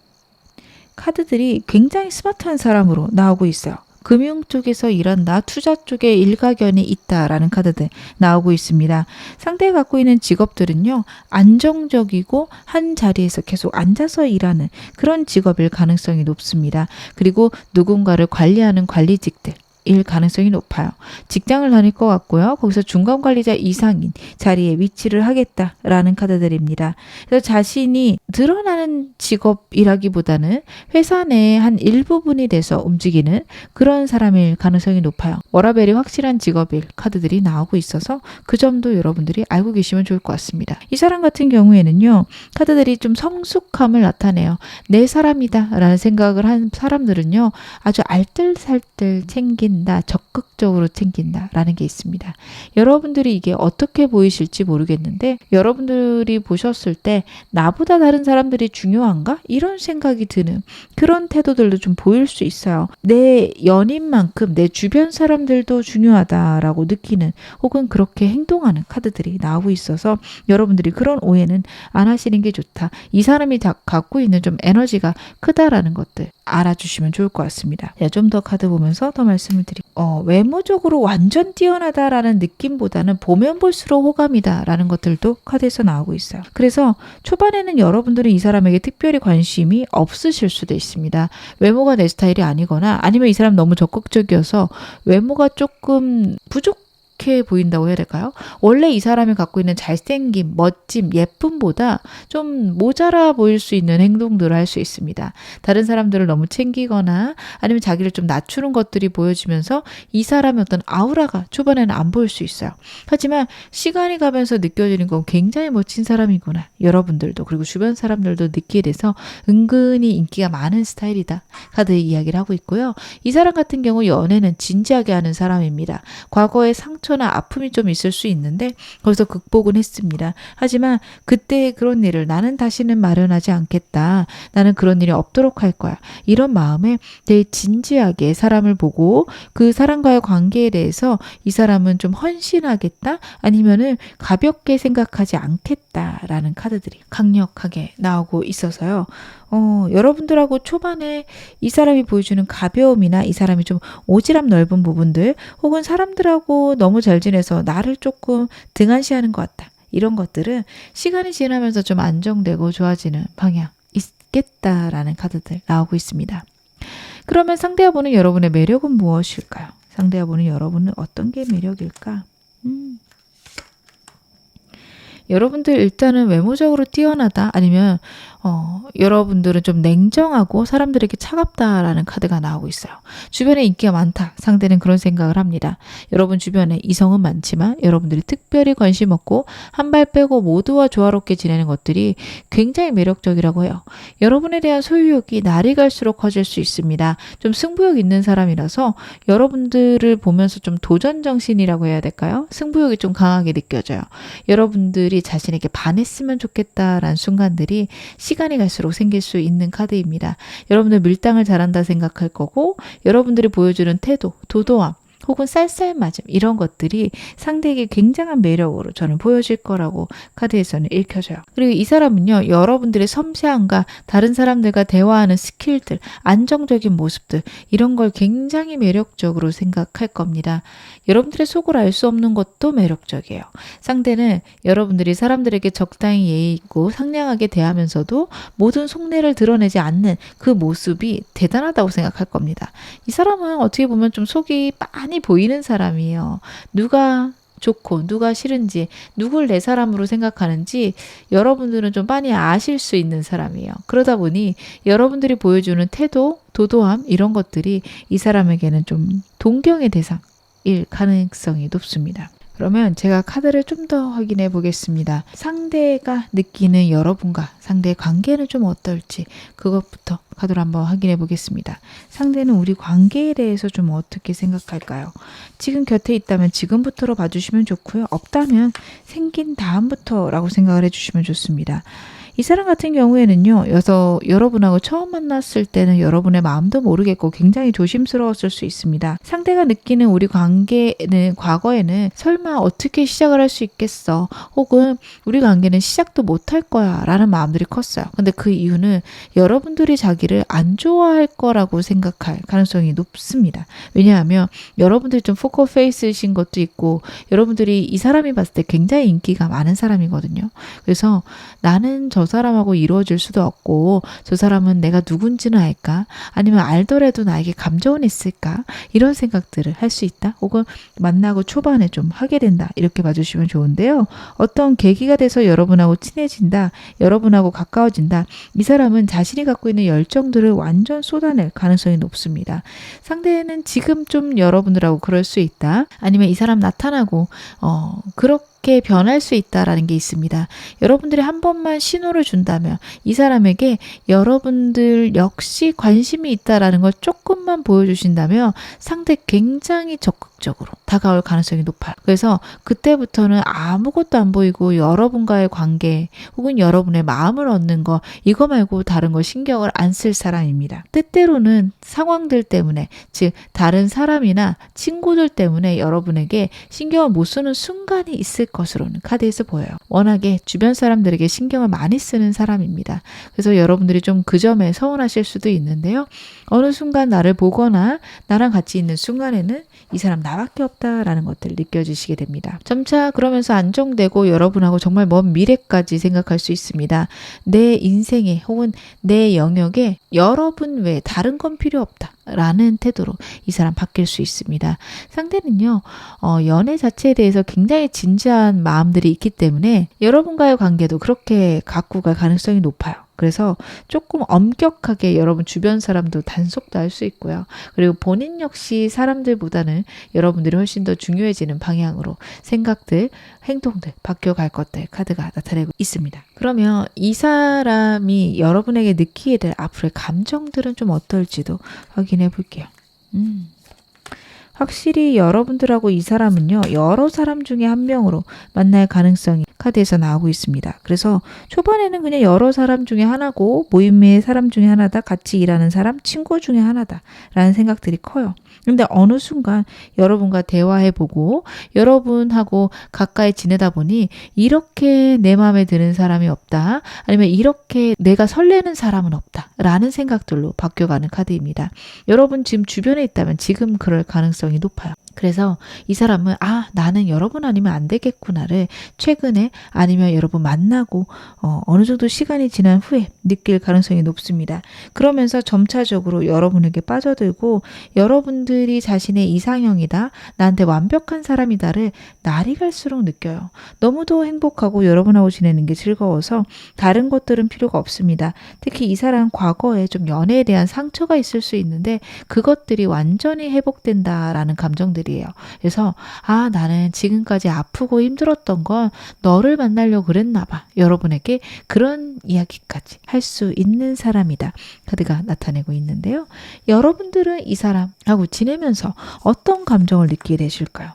카드들이 굉장히 스마트한 사람으로 나오고 있어요. 금융 쪽에서 일한다, 투자 쪽에 일가견이 있다라는 카드들 나오고 있습니다. 상대가 갖고 있는 직업들은요, 안정적이고 한 자리에서 계속 앉아서 일하는 그런 직업일 가능성이 높습니다. 그리고 누군가를 관리하는 관리직들 일 가능성이 높아요. 직장을 다닐 것 같고요. 거기서 중간 관리자 이상인 자리에 위치를 하겠다라는 카드들입니다. 그래서 자신이 드러나는 직업이라기보다는 회사 내의 한 일부분이 돼서 움직이는 그런 사람일 가능성이 높아요. 워라벨이 확실한 직업일 카드들이 나오고 있어서 그 점도 여러분들이 알고 계시면 좋을 것 같습니다. 이 사람 같은 경우에는요. 카드들이 좀 성숙함을 나타내요. 내 사람이다 라는 생각을 한 사람들은요. 아주 알뜰살뜰 챙긴 적극적으로 챙긴다라는 게 있습니다. 여러분들이 이게 어떻게 보이실지 모르겠는데 여러분들이 보셨을 때 나보다 다른 사람들이 중요한가? 이런 생각이 드는 그런 태도들도 좀 보일 수 있어요. 내 연인만큼 내 주변 사람들도 중요하다라고 느끼는 혹은 그렇게 행동하는 카드들이 나오고 있어서 여러분들이 그런 오해는 안 하시는 게 좋다. 이 사람이 갖고 있는 좀 에너지가 크다라는 것들 알아주시면 좋을 것 같습니다. 좀 더 카드 보면서 더 말씀을 드릴게요. 외모적으로 완전 뛰어나다라는 느낌보다는 보면 볼수록 호감이다라는 것들도 카드에서 나오고 있어요. 그래서 초반에는 여러분들은 이 사람에게 특별히 관심이 없으실 수도 있습니다. 외모가 내 스타일이 아니거나 아니면 이 사람 너무 적극적이어서 외모가 조금 부족해 보인다고 해야 될까요? 원래 이 사람이 갖고 있는 잘생김, 멋짐, 예쁨보다 좀 모자라 보일 수 있는 행동들을 할 수 있습니다. 다른 사람들을 너무 챙기거나 아니면 자기를 좀 낮추는 것들이 보여지면서 이 사람의 어떤 아우라가 초반에는 안 보일 수 있어요. 하지만 시간이 가면서 느껴지는 건 굉장히 멋진 사람이구나. 여러분들도 그리고 주변 사람들도 느끼게 돼서 은근히 인기가 많은 스타일이다. 카드의 이야기를 하고 있고요. 이 사람 같은 경우 연애는 진지하게 하는 사람입니다. 과거의 상처나 아픔이 좀 있을 수 있는데 거기서 극복은 했습니다. 하지만 그때의 그런 일을 나는 다시는 마련하지 않겠다. 나는 그런 일이 없도록 할 거야. 이런 마음에 되게 진지하게 사람을 보고 그 사람과의 관계에 대해서 이 사람은 좀 헌신하겠다? 아니면은 가볍게 생각하지 않겠다라는 카드들이 강력하게 나오고 있어서요. 여러분들하고 초반에 이 사람이 보여주는 가벼움이나 이 사람이 좀 오지랖 넓은 부분들 혹은 사람들하고 너무 잘 지내서 나를 조금 등한시하는 것 같다. 이런 것들은 시간이 지나면서 좀 안정되고 좋아지는 방향 있겠다라는 카드들 나오고 있습니다. 그러면 상대가 보는 여러분의 매력은 무엇일까요? 상대가 보는 여러분은 어떤 게 매력일까? 여러분들 일단은 외모적으로 뛰어나다 아니면 여러분들은 좀 냉정하고 사람들에게 차갑다라는 카드가 나오고 있어요. 주변에 인기가 많다. 상대는 그런 생각을 합니다. 여러분 주변에 이성은 많지만 여러분들이 특별히 관심 없고 한 발 빼고 모두와 조화롭게 지내는 것들이 굉장히 매력적이라고 해요. 여러분에 대한 소유욕이 날이 갈수록 커질 수 있습니다. 좀 승부욕 있는 사람이라서 여러분들을 보면서 좀 도전정신이라고 해야 될까요? 승부욕이 좀 강하게 느껴져요. 여러분들이 자신에게 반했으면 좋겠다라는 순간들이 시간이 갈수록 생길 수 있는 카드입니다. 여러분들 밀당을 잘한다 생각할 거고 여러분들이 보여주는 태도, 도도함 혹은 쌀쌀맞음 이런 것들이 상대에게 굉장한 매력으로 저는 보여질 거라고 카드에서는 읽혀져요. 그리고 이 사람은요. 여러분들의 섬세함과 다른 사람들과 대화하는 스킬들, 안정적인 모습들 이런 걸 굉장히 매력적으로 생각할 겁니다. 여러분들의 속을 알 수 없는 것도 매력적이에요. 상대는 여러분들이 사람들에게 적당히 예의 있고 상냥하게 대하면서도 모든 속내를 드러내지 않는 그 모습이 대단하다고 생각할 겁니다. 이 사람은 어떻게 보면 좀 속이 많이 보이는 사람이에요. 누가 좋고 누가 싫은지 누굴 내 사람으로 생각하는지 여러분들은 좀 많이 아실 수 있는 사람이에요. 그러다 보니 여러분들이 보여주는 태도, 도도함 이런 것들이 이 사람에게는 좀 동경의 대상일 가능성이 높습니다. 그러면 제가 카드를 좀 더 확인해 보겠습니다. 상대가 느끼는 여러분과 상대의 관계는 좀 어떨지 그것부터 카드로 한번 확인해 보겠습니다. 상대는 우리 관계에 대해서 좀 어떻게 생각할까요? 지금 곁에 있다면 지금부터로 봐주시면 좋고요. 없다면 생긴 다음부터라고 생각을 해주시면 좋습니다. 이 사람 같은 경우에는요, 여러분하고 처음 만났을 때는 여러분의 마음도 모르겠고 굉장히 조심스러웠을 수 있습니다. 상대가 느끼는 우리 관계는 과거에는 설마 어떻게 시작을 할 수 있겠어? 혹은 우리 관계는 시작도 못할 거야 라는 마음들이 컸어요. 근데 그 이유는 여러분들이 자기를 안 좋아할 거라고 생각할 가능성이 높습니다. 왜냐하면 여러분들이 좀 포커페이스이신 것도 있고 여러분들이 이 사람이 봤을 때 굉장히 인기가 많은 사람이거든요. 그래서 나는 저 사람하고 이루어질 수도 없고 저 사람은 내가 누군지는 알까? 아니면 알더라도 나에게 감정은 있을까? 이런 생각들을 할 수 있다. 혹은 만나고 초반에 좀 하게 된다. 이렇게 봐주시면 좋은데요. 어떤 계기가 돼서 여러분하고 친해진다. 여러분하고 가까워진다. 이 사람은 자신이 갖고 있는 열정들을 완전 쏟아낼 가능성이 높습니다. 상대는 지금 좀 여러분들하고 그럴 수 있다. 아니면 이 사람 나타나고 그렇게 변할 수 있다라는 게 있습니다. 여러분들이 한 번만 신호를 준다면 이 사람에게 여러분들 역시 관심이 있다라는 걸 조금만 보여주신다면 상대 굉장히 적극적으로 다가올 가능성이 높아요. 그래서 그때부터는 아무것도 안 보이고 여러분과의 관계 혹은 여러분의 마음을 얻는 거 이거 말고 다른 거 신경을 안 쓸 사람입니다. 때때로는 상황들 때문에 즉 다른 사람이나 친구들 때문에 여러분에게 신경을 못 쓰는 순간이 있을 것으로는 카드에서 보여요. 워낙에 주변 사람들에게 신경을 많이 쓰는 사람입니다. 그래서 여러분들이 좀 그 점에 서운하실 수도 있는데요. 어느 순간 나를 보거나 나랑 같이 있는 순간에는 이 사람 나밖에 없다라는 것들을 느껴지시게 됩니다. 점차 그러면서 안정되고 여러분하고 정말 먼 미래까지 생각할 수 있습니다. 내 인생에 혹은 내 영역에 여러분 외에 다른 건 필요 없다. 라는 태도로 이 사람 바뀔 수 있습니다. 상대는요, 연애 자체에 대해서 굉장히 진지한 마음들이 있기 때문에 여러분과의 관계도 그렇게 갖고 갈 가능성이 높아요. 그래서 조금 엄격하게 여러분 주변 사람도 단속도 할 수 있고요. 그리고 본인 역시 사람들보다는 여러분들이 훨씬 더 중요해지는 방향으로 생각들, 행동들 바뀌어갈 것들 카드가 나타내고 있습니다. 그러면 이 사람이 여러분에게 느끼게 될 앞으로의 감정들은 좀 어떨지도 확인해 볼게요. 확실히 여러분들하고 이 사람은요, 여러 사람 중에 한 명으로 만날 가능성이 카드에서 나오고 있습니다. 그래서 초반에는 그냥 여러 사람 중에 하나고 모임의 사람 중에 하나다, 같이 일하는 사람, 친구 중에 하나다 라는 생각들이 커요. 근데 어느 순간 여러분과 대화해보고 여러분하고 가까이 지내다 보니 이렇게 내 마음에 드는 사람이 없다, 아니면 이렇게 내가 설레는 사람은 없다 라는 생각들로 바뀌어가는 카드입니다. 여러분 지금 주변에 있다면 지금 그럴 가능성이 높아요. 그래서 이 사람은 나는 여러분 아니면 안 되겠구나를 최근에 아니면 여러분 만나고 어느 정도 시간이 지난 후에 느낄 가능성이 높습니다. 그러면서 점차적으로 여러분에게 빠져들고 여러분들이 자신의 이상형이다, 나한테 완벽한 사람이다를 날이 갈수록 느껴요. 너무도 행복하고 여러분하고 지내는 게 즐거워서 다른 것들은 필요가 없습니다. 특히 이 사람 과거에 좀 연애에 대한 상처가 있을 수 있는데 그것들이 완전히 회복된다라는 감정들이에요. 그래서 나는 지금까지 아프고 힘들었던 건 너를 만나려고 그랬나 봐. 여러분에게 그런 이야기까지 할 수 있는 사람이다. 카드가 나타내고 있는데요. 여러분들은 이 사람하고 지내면서 어떤 감정을 느끼게 되실까요?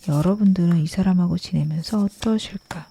여러분들은 이 사람하고 지내면서 어떠실까?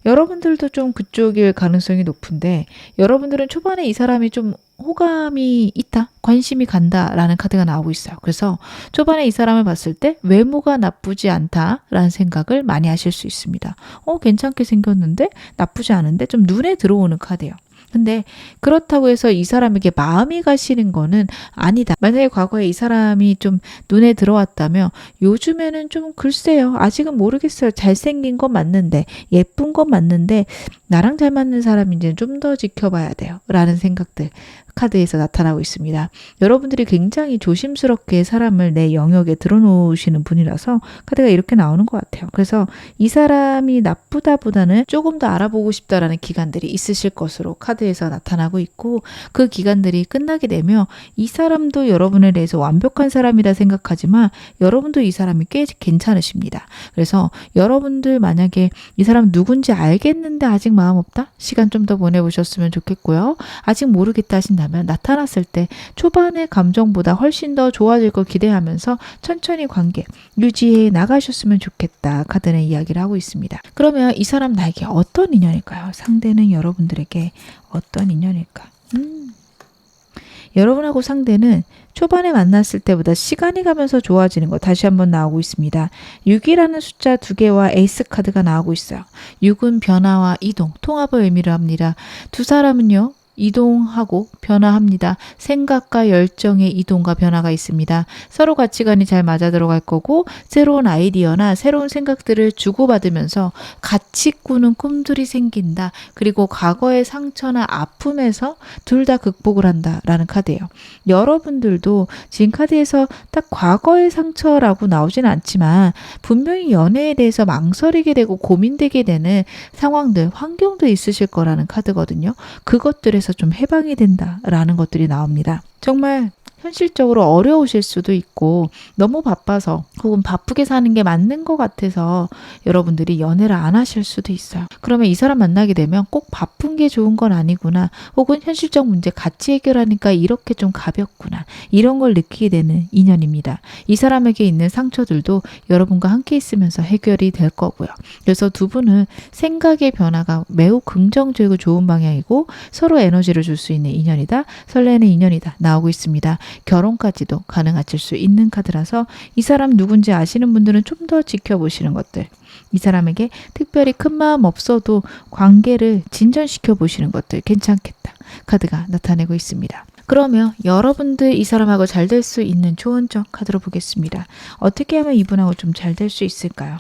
여러분들도 좀 그쪽일 가능성이 높은데 여러분들은 초반에 이 사람이 좀 호감이 있다, 관심이 간다라는 카드가 나오고 있어요. 그래서 초반에 이 사람을 봤을 때 외모가 나쁘지 않다라는 생각을 많이 하실 수 있습니다. 괜찮게 생겼는데 나쁘지 않은데 좀 눈에 들어오는 카드예요. 근데 그렇다고 해서 이 사람에게 마음이 가시는 거는 아니다. 만약에 과거에 이 사람이 좀 눈에 들어왔다면 요즘에는 좀 글쎄요. 아직은 모르겠어요. 잘생긴 건 맞는데 예쁜 건 맞는데 나랑 잘 맞는 사람인지는 좀 더 지켜봐야 돼요. 라는 생각들 카드에서 나타나고 있습니다. 여러분들이 굉장히 조심스럽게 사람을 내 영역에 들어놓으시는 분이라서 카드가 이렇게 나오는 것 같아요. 그래서 이 사람이 나쁘다보다는 조금 더 알아보고 싶다라는 기간들이 있으실 것으로 카드에서 나타나고 있고, 그 기간들이 끝나게 되면 이 사람도 여러분에 대해서 완벽한 사람이라 생각하지만 여러분도 이 사람이 꽤 괜찮으십니다. 그래서 여러분들 만약에 이 사람 누군지 알겠는데 아직 마음 없다? 시간 좀 더 보내보셨으면 좋겠고요. 아직 모르겠다 하신다면 나타났을 때 초반의 감정보다 훨씬 더 좋아질 걸 기대하면서 천천히 관계 유지해 나가셨으면 좋겠다 카드는 이야기를 하고 있습니다. 그러면 이 사람 나에게 어떤 인연일까요? 상대는 여러분들에게 어떤 인연일까? 여러분하고 상대는 초반에 만났을 때보다 시간이 가면서 좋아지는 거 다시 한번 나오고 있습니다. 6이라는 숫자 2개와 에이스 카드가 나오고 있어요. 6은 변화와 이동, 통합을 의미를 합니다. 두 사람은요. 이동하고 변화합니다. 생각과 열정의 이동과 변화가 있습니다. 서로 가치관이 잘 맞아 들어갈 거고 새로운 아이디어나 새로운 생각들을 주고받으면서 같이 꾸는 꿈들이 생긴다. 그리고 과거의 상처나 아픔에서 둘 다 극복을 한다라는 카드예요. 여러분들도 지금 카드에서 딱 과거의 상처라고 나오진 않지만 분명히 연애에 대해서 망설이게 되고 고민되게 되는 상황들, 환경도 있으실 거라는 카드거든요. 그것들에서 좀 해방이 된다라는 것들이 나옵니다. 정말 현실적으로 어려우실 수도 있고 너무 바빠서 혹은 바쁘게 사는 게 맞는 것 같아서 여러분들이 연애를 안 하실 수도 있어요. 그러면 이 사람 만나게 되면 꼭 바쁜 게 좋은 건 아니구나. 혹은 현실적 문제 같이 해결하니까 이렇게 좀 가볍구나. 이런 걸 느끼게 되는 인연입니다. 이 사람에게 있는 상처들도 여러분과 함께 있으면서 해결이 될 거고요. 그래서 두 분은 생각의 변화가 매우 긍정적이고 좋은 방향이고 서로 에너지를 줄 수 있는 인연이다. 설레는 인연이다. 나오고 있습니다. 결혼까지도 가능하실 수 있는 카드라서 이 사람 누군지 아시는 분들은 좀 더 지켜보시는 것들, 이 사람에게 특별히 큰 마음 없어도 관계를 진전시켜 보시는 것들 괜찮겠다 카드가 나타내고 있습니다. 그러면 여러분들 이 사람하고 잘 될 수 있는 조언점 카드로 보겠습니다. 어떻게 하면 이분하고 좀 잘 될 수 있을까요?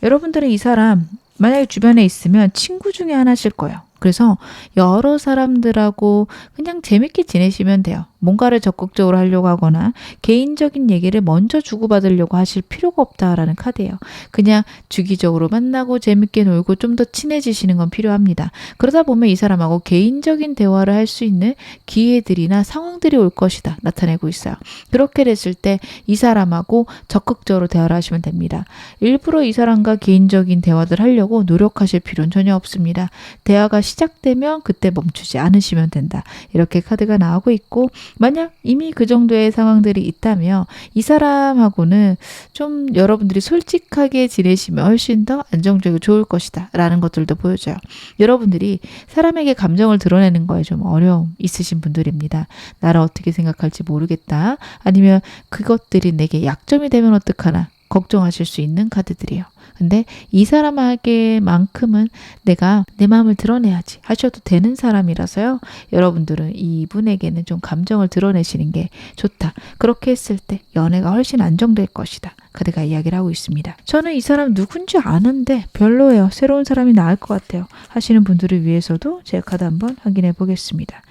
여러분들은 이 사람 만약에 주변에 있으면 친구 중에 하나실 거예요. 그래서 여러 사람들하고 그냥 재밌게 지내시면 돼요. 뭔가를 적극적으로 하려고 하거나 개인적인 얘기를 먼저 주고받으려고 하실 필요가 없다라는 카드예요. 그냥 주기적으로 만나고 재밌게 놀고 좀 더 친해지시는 건 필요합니다. 그러다 보면 이 사람하고 개인적인 대화를 할 수 있는 기회들이나 상황들이 올 것이다 나타내고 있어요. 그렇게 됐을 때 이 사람하고 적극적으로 대화를 하시면 됩니다. 일부러 이 사람과 개인적인 대화들 하려고 노력하실 필요는 전혀 없습니다. 대화가 시작되면 그때 멈추지 않으시면 된다. 이렇게 카드가 나오고 있고, 만약 이미 그 정도의 상황들이 있다면 이 사람하고는 좀 여러분들이 솔직하게 지내시면 훨씬 더 안정적이고 좋을 것이다 라는 것들도 보여줘요. 여러분들이 사람에게 감정을 드러내는 거에 좀 어려움 있으신 분들입니다. 나를 어떻게 생각할지 모르겠다. 아니면 그것들이 내게 약점이 되면 어떡하나 걱정하실 수 있는 카드들이에요. 근데 이 사람에게만큼은 내가 내 마음을 드러내야지 하셔도 되는 사람이라서요. 여러분들은 이분에게는 좀 감정을 드러내시는 게 좋다. 그렇게 했을 때 연애가 훨씬 안정될 것이다. 카드가 이야기를 하고 있습니다. 저는 이 사람 누군지 아는데 별로예요. 새로운 사람이 나을 것 같아요. 하시는 분들을 위해서도 제가 카드 한번 확인해 보겠습니다.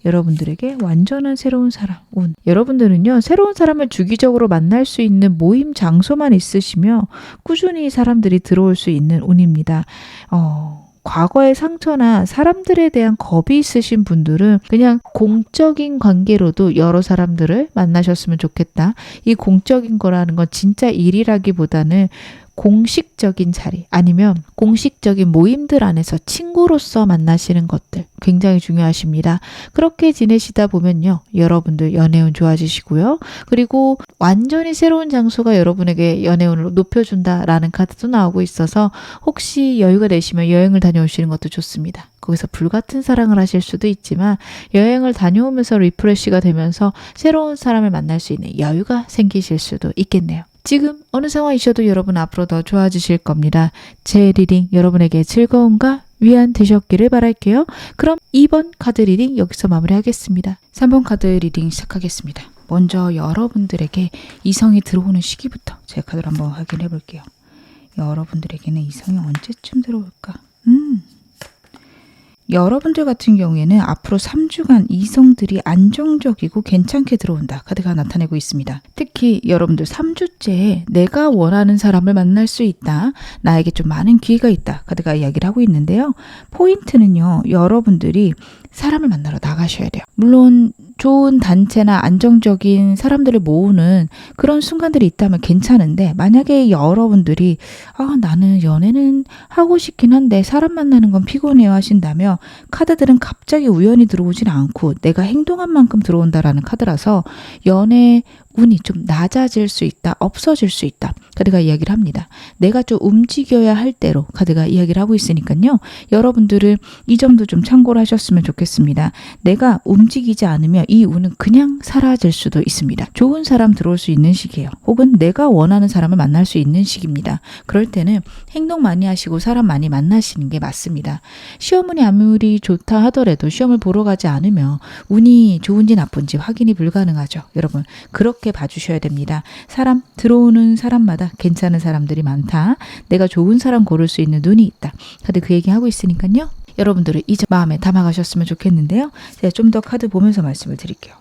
여러분들에게 완전한 새로운 사람, 운. 여러분들은요, 새로운 사람을 주기적으로 만날 수 있는 모임 장소만 있으시며 꾸준히 사람들이 들어올 수 있는 운입니다. 과거의 상처나 사람들에 대한 겁이 있으신 분들은 그냥 공적인 관계로도 여러 사람들을 만나셨으면 좋겠다. 이 공적인 거라는 건 진짜 일이라기보다는 공식적인 자리 아니면 공식적인 모임들 안에서 친구로서 만나시는 것들 굉장히 중요하십니다. 그렇게 지내시다 보면요. 여러분들 연애운 좋아지시고요. 그리고 완전히 새로운 장소가 여러분에게 연애운을 높여준다라는 카드도 나오고 있어서 혹시 여유가 되시면 여행을 다녀오시는 것도 좋습니다. 거기서 불같은 사랑을 하실 수도 있지만 여행을 다녀오면서 리프레시가 되면서 새로운 사람을 만날 수 있는 여유가 생기실 수도 있겠네요. 지금 어느 상황이셔도 여러분 앞으로 더 좋아지실 겁니다. 제 리딩 여러분에게 즐거움과 위안 되셨기를 바랄게요. 그럼 2번 카드 리딩 여기서 마무리하겠습니다. 3번 카드 리딩 시작하겠습니다. 먼저 여러분들에게 이성이 들어오는 시기부터 제가 카드를 한번 확인해 볼게요. 여러분들에게는 이성이 언제쯤 들어올까? 여러분들 같은 경우에는 앞으로 3주간 이성들이 안정적이고 괜찮게 들어온다 카드가 나타내고 있습니다. 특히 여러분들 3주째에 내가 원하는 사람을 만날 수 있다. 나에게 좀 많은 기회가 있다. 카드가 이야기를 하고 있는데요. 포인트는요. 여러분들이 사람을 만나러 나가셔야 돼요. 물론 좋은 단체나 안정적인 사람들을 모으는 그런 순간들이 있다면 괜찮은데 만약에 여러분들이 나는 연애는 하고 싶긴 한데 사람 만나는 건 피곤해요 하신다면 카드들은 갑자기 우연히 들어오진 않고 내가 행동한 만큼 들어온다라는 카드라서 연애 운이 좀 낮아질 수 있다, 없어질 수 있다. 카드가 이야기를 합니다. 내가 좀 움직여야 할 대로 카드가 이야기를 하고 있으니까요. 여러분들은 이 점도 좀 참고를 하셨으면 좋겠습니다. 내가 움직이지 않으면 이 운은 그냥 사라질 수도 있습니다. 좋은 사람 들어올 수 있는 시기예요. 혹은 내가 원하는 사람을 만날 수 있는 시기입니다. 그럴 때는 행동 많이 하시고 사람 많이 만나시는 게 맞습니다. 시험운이 아무리 좋다 하더라도 시험을 보러 가지 않으면 운이 좋은지 나쁜지 확인이 불가능하죠. 여러분 그렇게 봐주셔야 됩니다. 사람 들어오는 사람마다 괜찮은 사람들이 많다. 내가 좋은 사람 고를 수 있는 눈이 있다. 카드 그 얘기하고 있으니까요. 여러분들은 이 점 마음에 담아가셨으면 좋겠는데요. 제가 좀 더 카드 보면서 말씀을 드릴게요.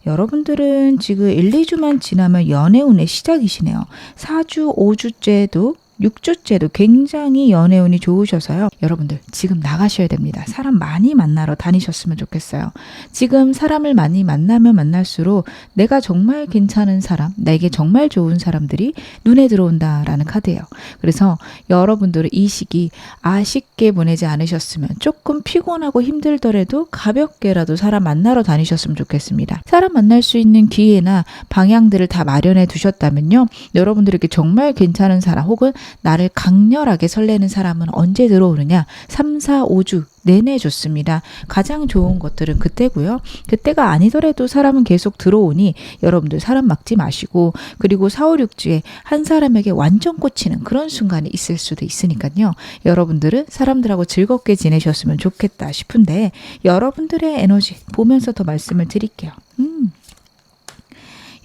여러분들은 지금 1, 2주만 지나면 연애운의 시작이시네요. 4주, 5주째도 6주째도 굉장히 연애운이 좋으셔서요. 여러분들 지금 나가셔야 됩니다. 사람 많이 만나러 다니셨으면 좋겠어요. 지금 사람을 많이 만나면 만날수록 내가 정말 괜찮은 사람, 내게 정말 좋은 사람들이 눈에 들어온다라는 카드예요. 그래서 여러분들은 이 시기 아쉽게 보내지 않으셨으면 조금 피곤하고 힘들더라도 가볍게라도 사람 만나러 다니셨으면 좋겠습니다. 사람 만날 수 있는 기회나 방향들을 다 마련해 두셨다면요. 여러분들에게 정말 괜찮은 사람 혹은 나를 강렬하게 설레는 사람은 언제 들어오느냐? 3, 4, 5주 내내 좋습니다. 가장 좋은 것들은 그때고요. 그때가 아니더라도 사람은 계속 들어오니 여러분들 사람 막지 마시고 그리고 4, 5, 6주에 한 사람에게 완전 꽂히는 그런 순간이 있을 수도 있으니까요. 여러분들은 사람들하고 즐겁게 지내셨으면 좋겠다 싶은데 여러분들의 에너지 보면서 더 말씀을 드릴게요.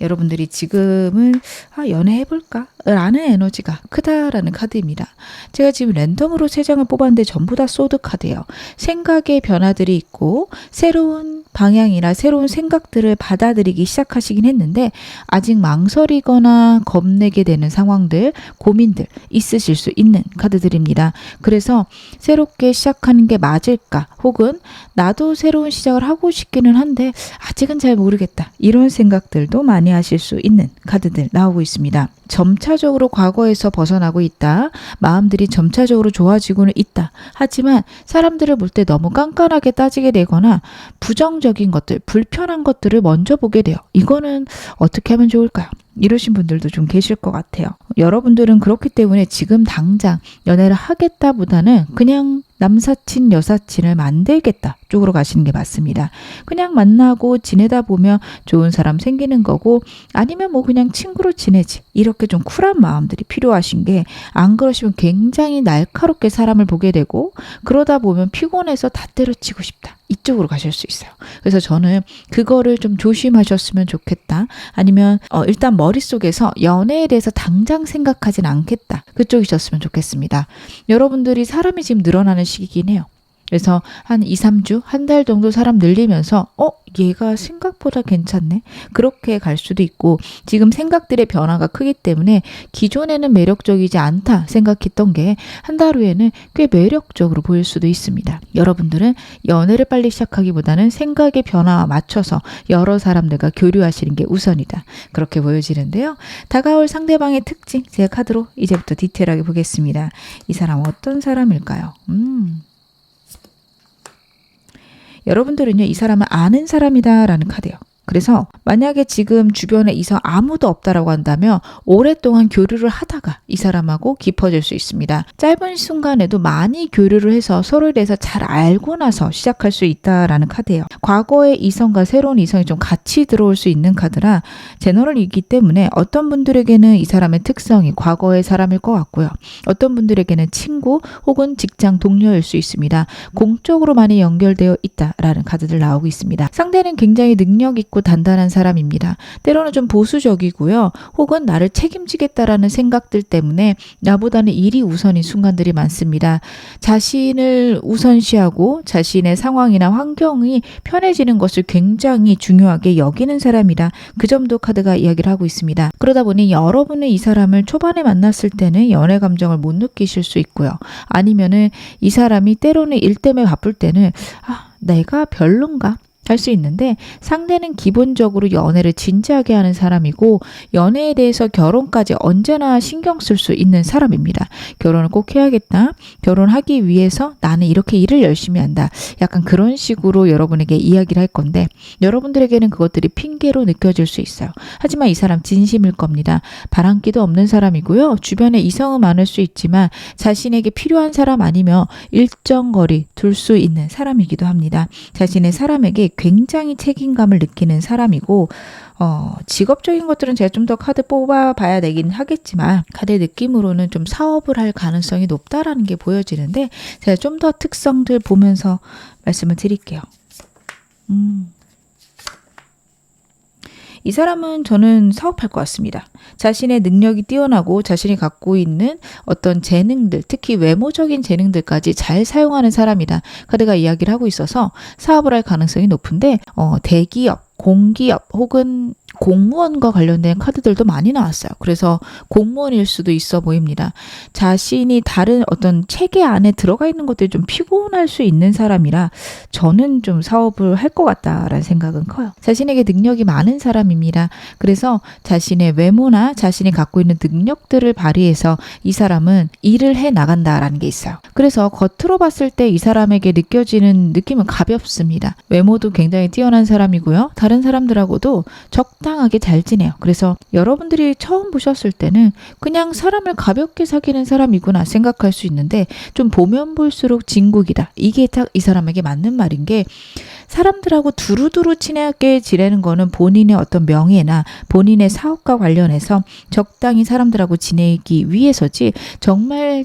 여러분들이 지금은 연애해볼까? 라는 에너지가 크다라는 카드입니다. 제가 지금 랜덤으로 3장을 뽑았는데 전부 다 소드 카드예요. 생각의 변화들이 있고 새로운 방향이나 새로운 생각들을 받아들이기 시작하시긴 했는데 아직 망설이거나 겁내게 되는 상황들, 고민들 있으실 수 있는 카드들입니다. 그래서 새롭게 시작하는 게 맞을까? 혹은 나도 새로운 시작을 하고 싶기는 한데 아직은 잘 모르겠다. 이런 생각들도 많이 하실 수 있는 카드들 나오고 있습니다. 점차적으로 과거에서 벗어나고 있다. 마음들이 점차적으로 좋아지고는 있다. 하지만 사람들을 볼 때 너무 깐깐하게 따지게 되거나 부정적인 것들, 불편한 것들을 먼저 보게 돼요. 이거는 어떻게 하면 좋을까요? 이러신 분들도 좀 계실 것 같아요. 여러분들은 그렇기 때문에 지금 당장 연애를 하겠다보다는 그냥 남사친, 여사친을 만들겠다 쪽으로 가시는 게 맞습니다. 그냥 만나고 지내다 보면 좋은 사람 생기는 거고 아니면 뭐 그냥 친구로 지내지 이렇게 좀 쿨한 마음들이 필요하신 게 안 그러시면 굉장히 날카롭게 사람을 보게 되고 그러다 보면 피곤해서 다 때려치고 싶다. 이쪽으로 가실 수 있어요. 그래서 저는 그거를 좀 조심하셨으면 좋겠다. 아니면 일단 머릿속에서 연애에 대해서 당장 생각하진 않겠다. 그쪽이셨으면 좋겠습니다. 여러분들이 사람이 지금 늘어나는 시기긴 해요. 그래서 한 2, 3주, 한 달 정도 사람 늘리면서 얘가 생각보다 괜찮네? 그렇게 갈 수도 있고 지금 생각들의 변화가 크기 때문에 기존에는 매력적이지 않다 생각했던 게 한 달 후에는 꽤 매력적으로 보일 수도 있습니다. 여러분들은 연애를 빨리 시작하기보다는 생각의 변화와 맞춰서 여러 사람들과 교류하시는 게 우선이다. 그렇게 보여지는데요. 다가올 상대방의 특징 제가 카드로 이제부터 디테일하게 보겠습니다. 이 사람 어떤 사람일까요? 여러분들은요, 이 사람은 아는 사람이다라는 카드예요. 그래서 만약에 지금 주변에 이성 아무도 없다라고 한다면 오랫동안 교류를 하다가 이 사람하고 깊어질 수 있습니다. 짧은 순간에도 많이 교류를 해서 서로에 대해서 잘 알고 나서 시작할 수 있다라는 카드예요. 과거의 이성과 새로운 이성이 좀 같이 들어올 수 있는 카드라 제너럴이기 때문에 어떤 분들에게는 이 사람의 특성이 과거의 사람일 것 같고요. 어떤 분들에게는 친구 혹은 직장 동료일 수 있습니다. 공적으로 많이 연결되어 있다라는 카드들 나오고 있습니다. 상대는 굉장히 능력 있고 있고 단단한 사람입니다. 때로는 좀 보수적이고요. 혹은 나를 책임지겠다라는 생각들 때문에 나보다는 일이 우선인 순간들이 많습니다. 자신을 우선시하고 자신의 상황이나 환경이 편해지는 것을 굉장히 중요하게 여기는 사람이라 그 점도 카드가 이야기를 하고 있습니다. 그러다 보니 여러분은 이 사람을 초반에 만났을 때는 연애 감정을 못 느끼실 수 있고요. 아니면은 이 사람이 때로는 일 때문에 바쁠 때는 내가 별론가? 할 수 있는데 상대는 기본적으로 연애를 진지하게 하는 사람이고 연애에 대해서 결혼까지 언제나 신경 쓸 수 있는 사람입니다. 결혼을 꼭 해야겠다. 결혼하기 위해서 나는 이렇게 일을 열심히 한다. 약간 그런 식으로 여러분에게 이야기를 할 건데 여러분들에게는 그것들이 핑계로 느껴질 수 있어요. 하지만 이 사람 진심일 겁니다. 바람기도 없는 사람이고요. 주변에 이성은 많을 수 있지만 자신에게 필요한 사람 아니면 일정 거리 둘 수 있는 사람이기도 합니다. 자신의 사람에게 굉장히 책임감을 느끼는 사람이고 직업적인 것들은 제가 좀 더 카드 뽑아봐야 되긴 하겠지만 카드의 느낌으로는 좀 사업을 할 가능성이 높다라는 게 보여지는데 제가 좀 더 특성들 보면서 말씀을 드릴게요. 이 사람은 저는 사업할 것 같습니다. 자신의 능력이 뛰어나고 자신이 갖고 있는 어떤 재능들, 특히 외모적인 재능들까지 잘 사용하는 사람이다. 카드가 이야기를 하고 있어서 사업을 할 가능성이 높은데 대기업, 공기업 혹은 공무원과 관련된 카드들도 많이 나왔어요. 그래서 공무원일 수도 있어 보입니다. 자신이 다른 어떤 체계 안에 들어가 있는 것들이 좀 피곤할 수 있는 사람이라 저는 좀 사업을 할 것 같다라는 생각은 커요. 자신에게 능력이 많은 사람입니다. 그래서 자신의 외모나 자신이 갖고 있는 능력들을 발휘해서 이 사람은 일을 해 나간다라는 게 있어요. 그래서 겉으로 봤을 때 이 사람에게 느껴지는 느낌은 가볍습니다. 외모도 굉장히 뛰어난 사람이고요. 다른 사람들하고도 적당하게 잘 지내요. 그래서 여러분들이 처음 보셨을 때는 그냥 사람을 가볍게 사귀는 사람이구나 생각할 수 있는데 좀 보면 볼수록 진국이다. 이게 딱 이 사람에게 맞는 말인 게 사람들하고 두루두루 친하게 지내는 거는 본인의 어떤 명예나 본인의 사업과 관련해서 적당히 사람들하고 지내기 위해서지 정말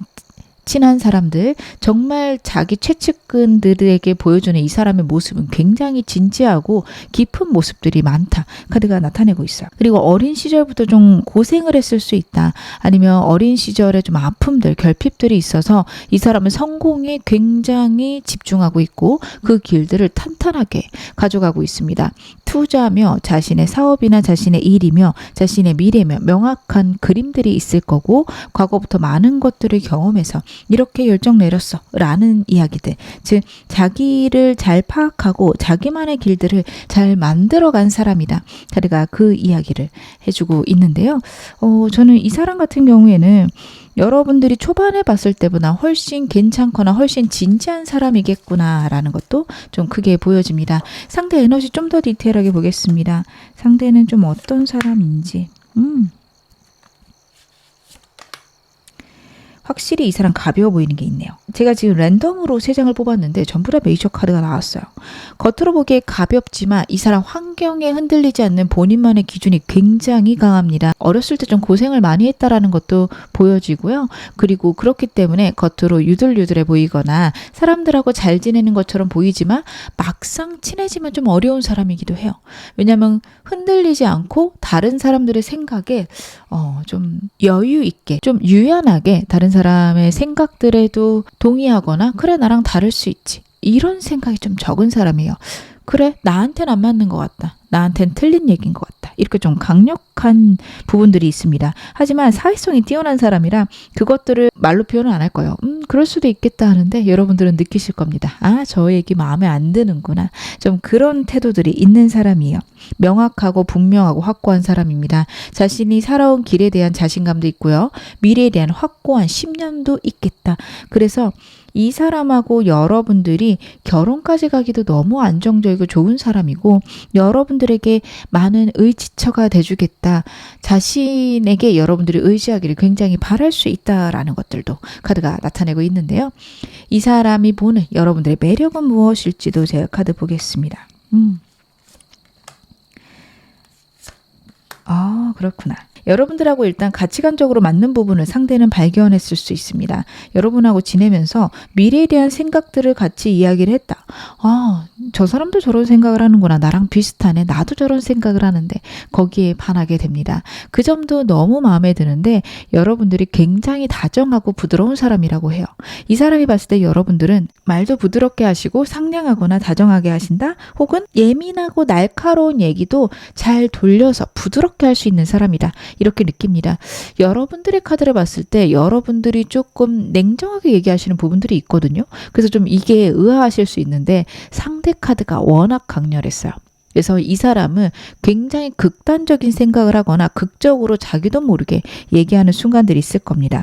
친한 사람들, 정말 자기 최측근들에게 보여주는 이 사람의 모습은 굉장히 진지하고 깊은 모습들이 많다. 카드가 나타내고 있어요. 그리고 어린 시절부터 좀 고생을 했을 수 있다. 아니면 어린 시절에 좀 아픔들, 결핍들이 있어서 이 사람은 성공에 굉장히 집중하고 있고 그 길들을 탄탄하게 가져가고 있습니다. 투자며 자신의 사업이나 자신의 일이며 자신의 미래며 명확한 그림들이 있을 거고 과거부터 많은 것들을 경험해서 이렇게 결정 내렸어 라는 이야기들, 즉 자기를 잘 파악하고 자기만의 길들을 잘 만들어간 사람이다. 카드가 그 이야기를 해주고 있는데요. 저는 이 사람 같은 경우에는 여러분들이 초반에 봤을 때보다 훨씬 괜찮거나 훨씬 진지한 사람이겠구나 라는 것도 좀 크게 보여집니다. 상대 에너지 좀 더 디테일하게 보겠습니다. 상대는 좀 어떤 사람인지. 확실히 이 사람 가벼워 보이는 게 있네요. 제가 지금 랜덤으로 3장을 뽑았는데 전부 다 메이저 카드가 나왔어요. 겉으로 보기에 가볍지만 이 사람 환경에 흔들리지 않는 본인만의 기준이 굉장히 강합니다. 어렸을 때 좀 고생을 많이 했다라는 것도 보여지고요. 그리고 그렇기 때문에 겉으로 유들유들해 보이거나 사람들하고 잘 지내는 것처럼 보이지만 막상 친해지면 좀 어려운 사람이기도 해요. 왜냐하면 흔들리지 않고 다른 사람들의 생각에 좀 여유 있게, 좀 유연하게 다른 사람의 생각들에도 동의하거나 그래 나랑 다를 수 있지. 이런 생각이 좀 적은 사람이에요. 그래 나한테는 안 맞는 것 같다. 나한테는 틀린 얘기인 것 같다. 이렇게 좀 강력한 부분들이 있습니다. 하지만 사회성이 뛰어난 사람이라 그것들을 말로 표현은 안 할 거예요. 그럴 수도 있겠다 하는데 여러분들은 느끼실 겁니다. 저 얘기 마음에 안 드는구나. 좀 그런 태도들이 있는 사람이에요. 명확하고 분명하고 확고한 사람입니다. 자신이 살아온 길에 대한 자신감도 있고요. 미래에 대한 확고한 신념도 있겠다. 그래서 이 사람하고 여러분들이 결혼까지 가기도 너무 안정적이고 좋은 사람이고 여러분들에게 많은 의지처가 돼주겠다. 자신에게 여러분들이 의지하기를 굉장히 바랄 수 있다라는 것들도 카드가 나타내고 있는데요. 이 사람이 보는 여러분들의 매력은 무엇일지도 제가 카드 보겠습니다. 그렇구나. 여러분들하고 일단 가치관적으로 맞는 부분을 상대는 발견했을 수 있습니다. 여러분하고 지내면서 미래에 대한 생각들을 같이 이야기를 했다. 아, 저 사람도 저런 생각을 하는구나. 나랑 비슷하네. 나도 저런 생각을 하는데 거기에 반하게 됩니다. 그 점도 너무 마음에 드는데 여러분들이 굉장히 다정하고 부드러운 사람이라고 해요. 이 사람이 봤을 때 여러분들은 말도 부드럽게 하시고 상냥하거나 다정하게 하신다? 혹은 예민하고 날카로운 얘기도 잘 돌려서 부드럽게 할 수 있는 사람이다. 이렇게 느낍니다. 여러분들의 카드를 봤을 때 여러분들이 조금 냉정하게 얘기하시는 부분들이 있거든요. 그래서 좀 이게 의아하실 수 있는데 상대 카드가 워낙 강렬했어요. 그래서 이 사람은 굉장히 극단적인 생각을 하거나 극적으로 자기도 모르게 얘기하는 순간들이 있을 겁니다.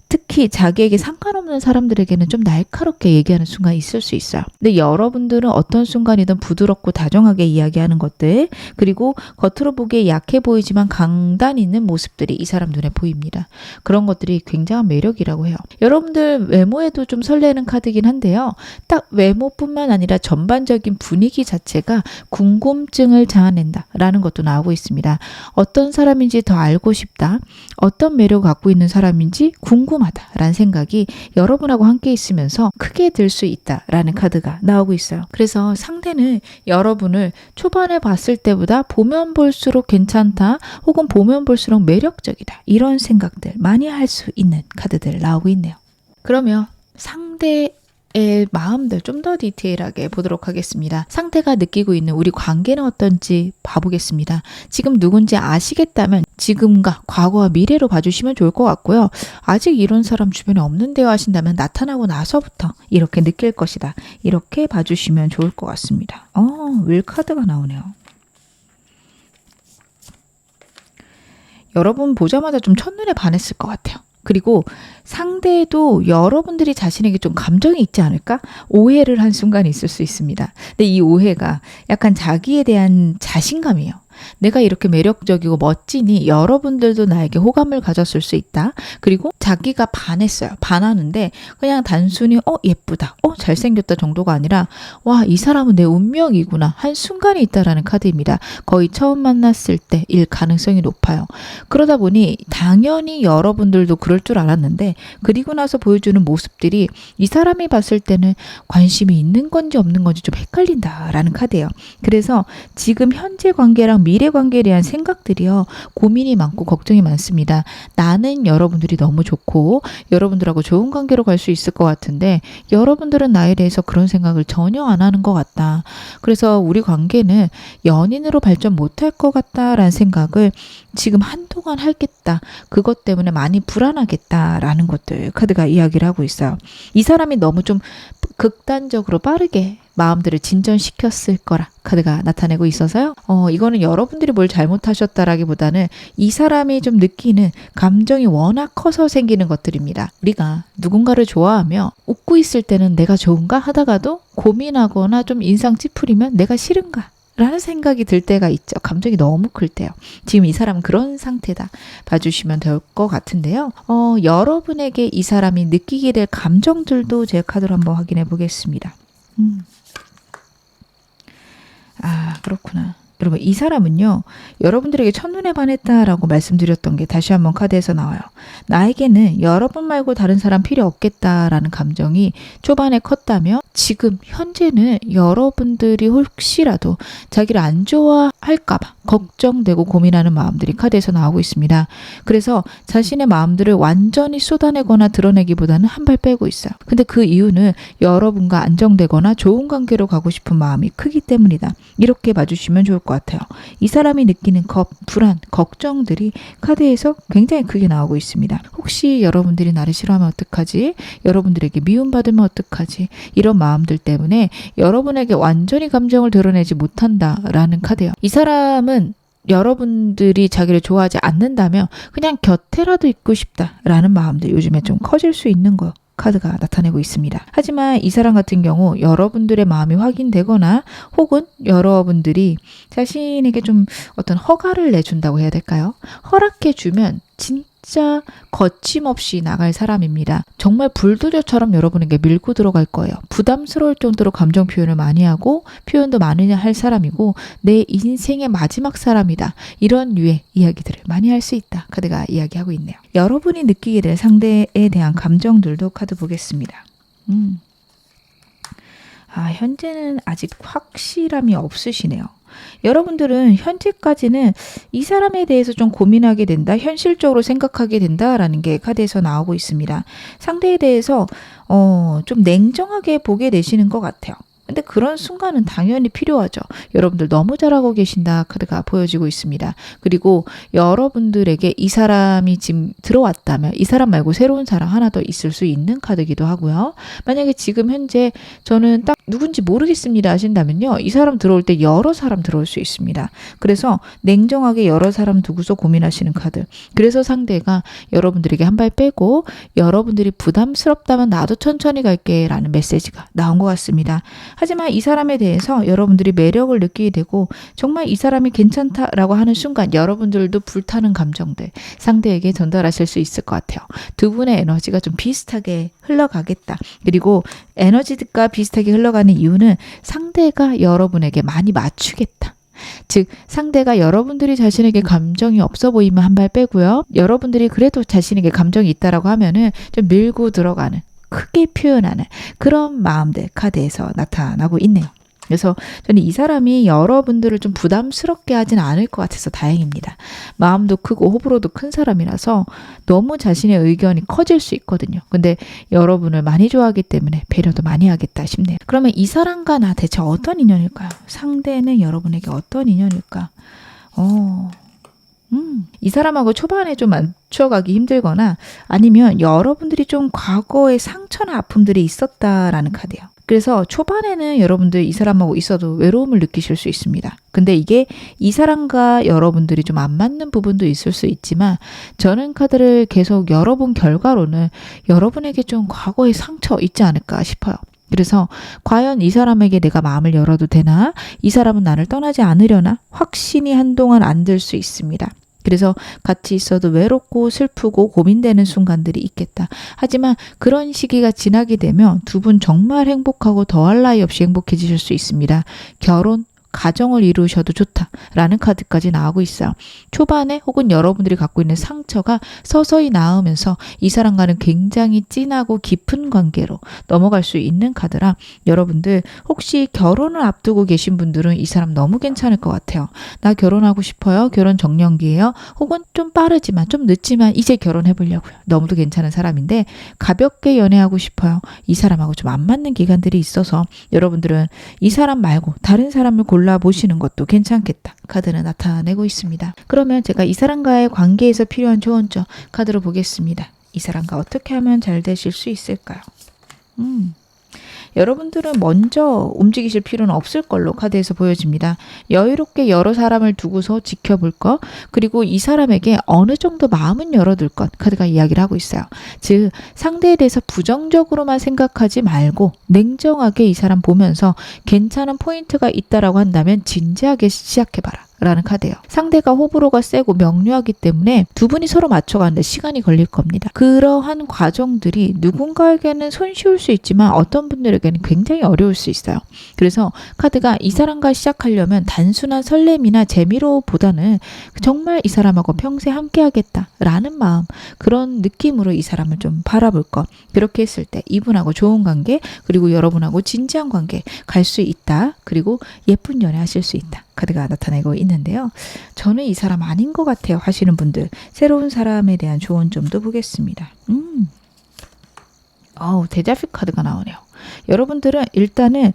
특히 자기에게 상관없는 사람들에게는 좀 날카롭게 얘기하는 순간이 있을 수 있어요. 근데 여러분들은 어떤 순간이든 부드럽고 다정하게 이야기하는 것들, 그리고 겉으로 보기에 약해 보이지만 강단 있는 모습들이 이 사람 눈에 보입니다. 그런 것들이 굉장한 매력이라고 해요. 여러분들 외모에도 좀 설레는 카드긴 한데요. 딱 외모뿐만 아니라 전반적인 분위기 자체가 궁금증을 자아낸다라는 것도 나오고 있습니다. 어떤 사람인지 더 알고 싶다. 어떤 매력을 갖고 있는 사람인지 궁금하다라는 생각이 여러분하고 함께 있으면서 크게 들 수 있다라는 카드가 나오고 있어요. 그래서 상대는 여러분을 초반에 봤을 때보다 보면 볼수록 괜찮다 혹은 보면 볼수록 매력적이다 이런 생각들 많이 할 수 있는 카드들 나오고 있네요. 그러면 상대의 마음들 좀 더 디테일하게 보도록 하겠습니다. 상대가 느끼고 있는 우리 관계는 어떤지 봐보겠습니다. 지금 누군지 아시겠다면 지금과 과거와 미래로 봐주시면 좋을 것 같고요. 아직 이런 사람 주변에 없는데요 하신다면 나타나고 나서부터 이렇게 느낄 것이다. 이렇게 봐주시면 좋을 것 같습니다. 윌 카드가 나오네요. 여러분 보자마자 좀 첫눈에 반했을 것 같아요. 그리고 상대도 여러분들이 자신에게 좀 감정이 있지 않을까? 오해를 한 순간이 있을 수 있습니다. 근데 이 오해가 약간 자기에 대한 자신감이에요. 내가 이렇게 매력적이고 멋지니 여러분들도 나에게 호감을 가졌을 수 있다. 그리고 자기가 반했어요. 반하는데 그냥 단순히 예쁘다, 잘생겼다 정도가 아니라 와, 이 사람은 내 운명이구나 한 순간이 있다라는 카드입니다. 거의 처음 만났을 때일 가능성이 높아요. 그러다 보니 당연히 여러분들도 그럴 줄 알았는데 그리고 나서 보여주는 모습들이 이 사람이 봤을 때는 관심이 있는 건지 없는 건지 좀 헷갈린다라는 카드예요. 그래서 지금 현재 관계랑 미래 관계에 대한 생각들이요. 고민이 많고 걱정이 많습니다. 나는 여러분들이 너무 좋고 여러분들하고 좋은 관계로 갈 수 있을 것 같은데 여러분들은 나에 대해서 그런 생각을 전혀 안 하는 것 같다. 그래서 우리 관계는 연인으로 발전 못할 것 같다라는 생각을 지금 한동안 하겠다. 그것 때문에 많이 불안하겠다라는 것들 카드가 이야기를 하고 있어요. 이 사람이 너무 좀 극단적으로 빠르게 마음들을 진전시켰을 거라 카드가 나타내고 있어서요. 이거는 여러분들이 뭘 잘못하셨다라기보다는 이 사람이 좀 느끼는 감정이 워낙 커서 생기는 것들입니다. 우리가 누군가를 좋아하며 웃고 있을 때는 내가 좋은가 하다가도 고민하거나 좀 인상 찌푸리면 내가 싫은가 라는 생각이 들 때가 있죠. 감정이 너무 클 때요. 지금 이 사람은 그런 상태다 봐주시면 될 것 같은데요. 여러분에게 이 사람이 느끼게 될 감정들도 제 카드로 한번 확인해 보겠습니다. 그렇구나. 여러분 이 사람은요. 여러분들에게 첫눈에 반했다라고 말씀드렸던 게 다시 한번 카드에서 나와요. 나에게는 여러분 말고 다른 사람 필요 없겠다라는 감정이 초반에 컸다며 지금 현재는 여러분들이 혹시라도 자기를 안 좋아할까봐 걱정되고 고민하는 마음들이 카드에서 나오고 있습니다. 그래서 자신의 마음들을 완전히 쏟아내거나 드러내기보다는 한 발 빼고 있어요. 근데 그 이유는 여러분과 안정되거나 좋은 관계로 가고 싶은 마음이 크기 때문이다. 이렇게 봐주시면 좋을 것 같아요. 이 사람이 느끼는 불안, 걱정들이 카드에서 굉장히 크게 나오고 있습니다. 혹시 여러분들이 나를 싫어하면 어떡하지? 여러분들에게 미움받으면 어떡하지? 이런 마음들 때문에 여러분에게 완전히 감정을 드러내지 못한다라는 카드예요. 이 사람은 여러분들이 자기를 좋아하지 않는다면 그냥 곁에라도 있고 싶다라는 마음들 요즘에 좀 커질 수 있는 거 카드가 나타내고 있습니다. 하지만 이 사람 같은 경우 여러분들의 마음이 확인되거나 혹은 여러분들이 자신에게 좀 어떤 허가를 내준다고 해야 될까요? 허락해주면 진짜 진짜 거침없이 나갈 사람입니다. 정말 불도저처럼 여러분에게 밀고 들어갈 거예요. 부담스러울 정도로 감정 표현을 많이 하고 표현도 많이 할 사람이고 내 인생의 마지막 사람이다. 이런 류의 이야기들을 많이 할 수 있다. 카드가 이야기하고 있네요. 여러분이 느끼게 될 상대에 대한 감정들도 카드 보겠습니다. 현재는 아직 확실함이 없으시네요. 여러분들은 현재까지는 이 사람에 대해서 좀 고민하게 된다, 현실적으로 생각하게 된다라는 게 카드에서 나오고 있습니다. 상대에 대해서 좀 냉정하게 보게 되시는 것 같아요. 근데 그런 순간은 당연히 필요하죠. 여러분들 너무 잘하고 계신다 카드가 보여지고 있습니다. 그리고 여러분들에게 이 사람이 지금 들어왔다면 이 사람 말고 새로운 사람 하나 더 있을 수 있는 카드기도 하고요. 만약에 지금 현재 저는 딱 누군지 모르겠습니다 하신다면요. 이 사람 들어올 때 여러 사람 들어올 수 있습니다. 그래서 냉정하게 여러 사람 두고서 고민하시는 카드. 그래서 상대가 여러분들에게 한 발 빼고 여러분들이 부담스럽다면 나도 천천히 갈게 라는 메시지가 나온 것 같습니다. 하지만 이 사람에 대해서 여러분들이 매력을 느끼게 되고 정말 이 사람이 괜찮다라고 하는 순간 여러분들도 불타는 감정들 상대에게 전달하실 수 있을 것 같아요. 두 분의 에너지가 좀 비슷하게 흘러가겠다. 그리고 에너지가 비슷하게 흘러가는 이유는 상대가 여러분에게 많이 맞추겠다. 즉 상대가 여러분들이 자신에게 감정이 없어 보이면 한 발 빼고요. 여러분들이 그래도 자신에게 감정이 있다라고 하면은 좀 밀고 들어가는, 크게 표현하는 그런 마음들 카드에서 나타나고 있네요. 그래서 저는 이 사람이 여러분들을 좀 부담스럽게 하진 않을 것 같아서 다행입니다. 마음도 크고 호불호도 큰 사람이라서 너무 자신의 의견이 커질 수 있거든요. 근데 여러분을 많이 좋아하기 때문에 배려도 많이 하겠다 싶네요. 그러면 이 사람과 나 대체 어떤 인연일까요? 상대는 여러분에게 어떤 인연일까? 이 사람하고 초반에 좀 맞춰가기 힘들거나 아니면 여러분들이 좀 과거의 상처나 아픔들이 있었다라는 카드예요. 그래서 초반에는 여러분들 이 사람하고 있어도 외로움을 느끼실 수 있습니다. 근데 이게 이 사람과 여러분들이 좀 안 맞는 부분도 있을 수 있지만 저는 카드를 계속 열어본 결과로는 여러분에게 좀 과거의 상처 있지 않을까 싶어요. 그래서 과연 이 사람에게 내가 마음을 열어도 되나? 이 사람은 나를 떠나지 않으려나? 확신이 한동안 안 들 수 있습니다. 그래서 같이 있어도 외롭고 슬프고 고민되는 순간들이 있겠다. 하지만 그런 시기가 지나게 되면 두 분 정말 행복하고 더할 나위 없이 행복해지실 수 있습니다. 결혼, 가정을 이루셔도 좋다라는 카드까지 나오고 있어요. 초반에 혹은 여러분들이 갖고 있는 상처가 서서히 나으면서 이 사람과는 굉장히 진하고 깊은 관계로 넘어갈 수 있는 카드라 여러분들 혹시 결혼을 앞두고 계신 분들은 이 사람 너무 괜찮을 것 같아요. 나 결혼하고 싶어요. 결혼 정년기예요. 혹은 좀 빠르지만 좀 늦지만 이제 결혼해 보려고요. 너무도 괜찮은 사람인데 가볍게 연애하고 싶어요. 이 사람하고 좀 안 맞는 기간들이 있어서 여러분들은 이 사람 말고 다른 사람을 골라보시는 것도 괜찮겠다. 카드는 나타내고 있습니다. 그러면 제가 이 사람과의 관계에서 필요한 조언점 카드로 보겠습니다. 이 사람과 어떻게 하면 잘 되실 수 있을까요? 여러분들은 먼저 움직이실 필요는 없을 걸로 카드에서 보여집니다. 여유롭게 여러 사람을 두고서 지켜볼 것, 그리고 이 사람에게 어느 정도 마음은 열어둘 것, 카드가 이야기를 하고 있어요. 즉 상대에 대해서 부정적으로만 생각하지 말고 냉정하게 이 사람 보면서 괜찮은 포인트가 있다라고 한다면 진지하게 시작해봐라 라는 카드예요. 상대가 호불호가 세고 명료하기 때문에 두 분이 서로 맞춰가는데 시간이 걸릴 겁니다. 그러한 과정들이 누군가에게는 손쉬울 수 있지만 어떤 분들에게는 굉장히 어려울 수 있어요. 그래서 카드가 이 사람과 시작하려면 단순한 설렘이나 재미로보다는 정말 이 사람하고 평생 함께 하겠다라는 마음, 그런 느낌으로 이 사람을 좀 바라볼 것. 그렇게 했을 때 이분하고 좋은 관계, 그리고 여러분하고 진지한 관계 갈 수 있다. 그리고 예쁜 연애 하실 수 있다. 카드가 나타내고 있는데요. 저는 이 사람 아닌 것 같아요 하시는 분들, 새로운 사람에 대한 조언 점도 보겠습니다. 데자뷰 카드가 나오네요. 여러분들은 일단은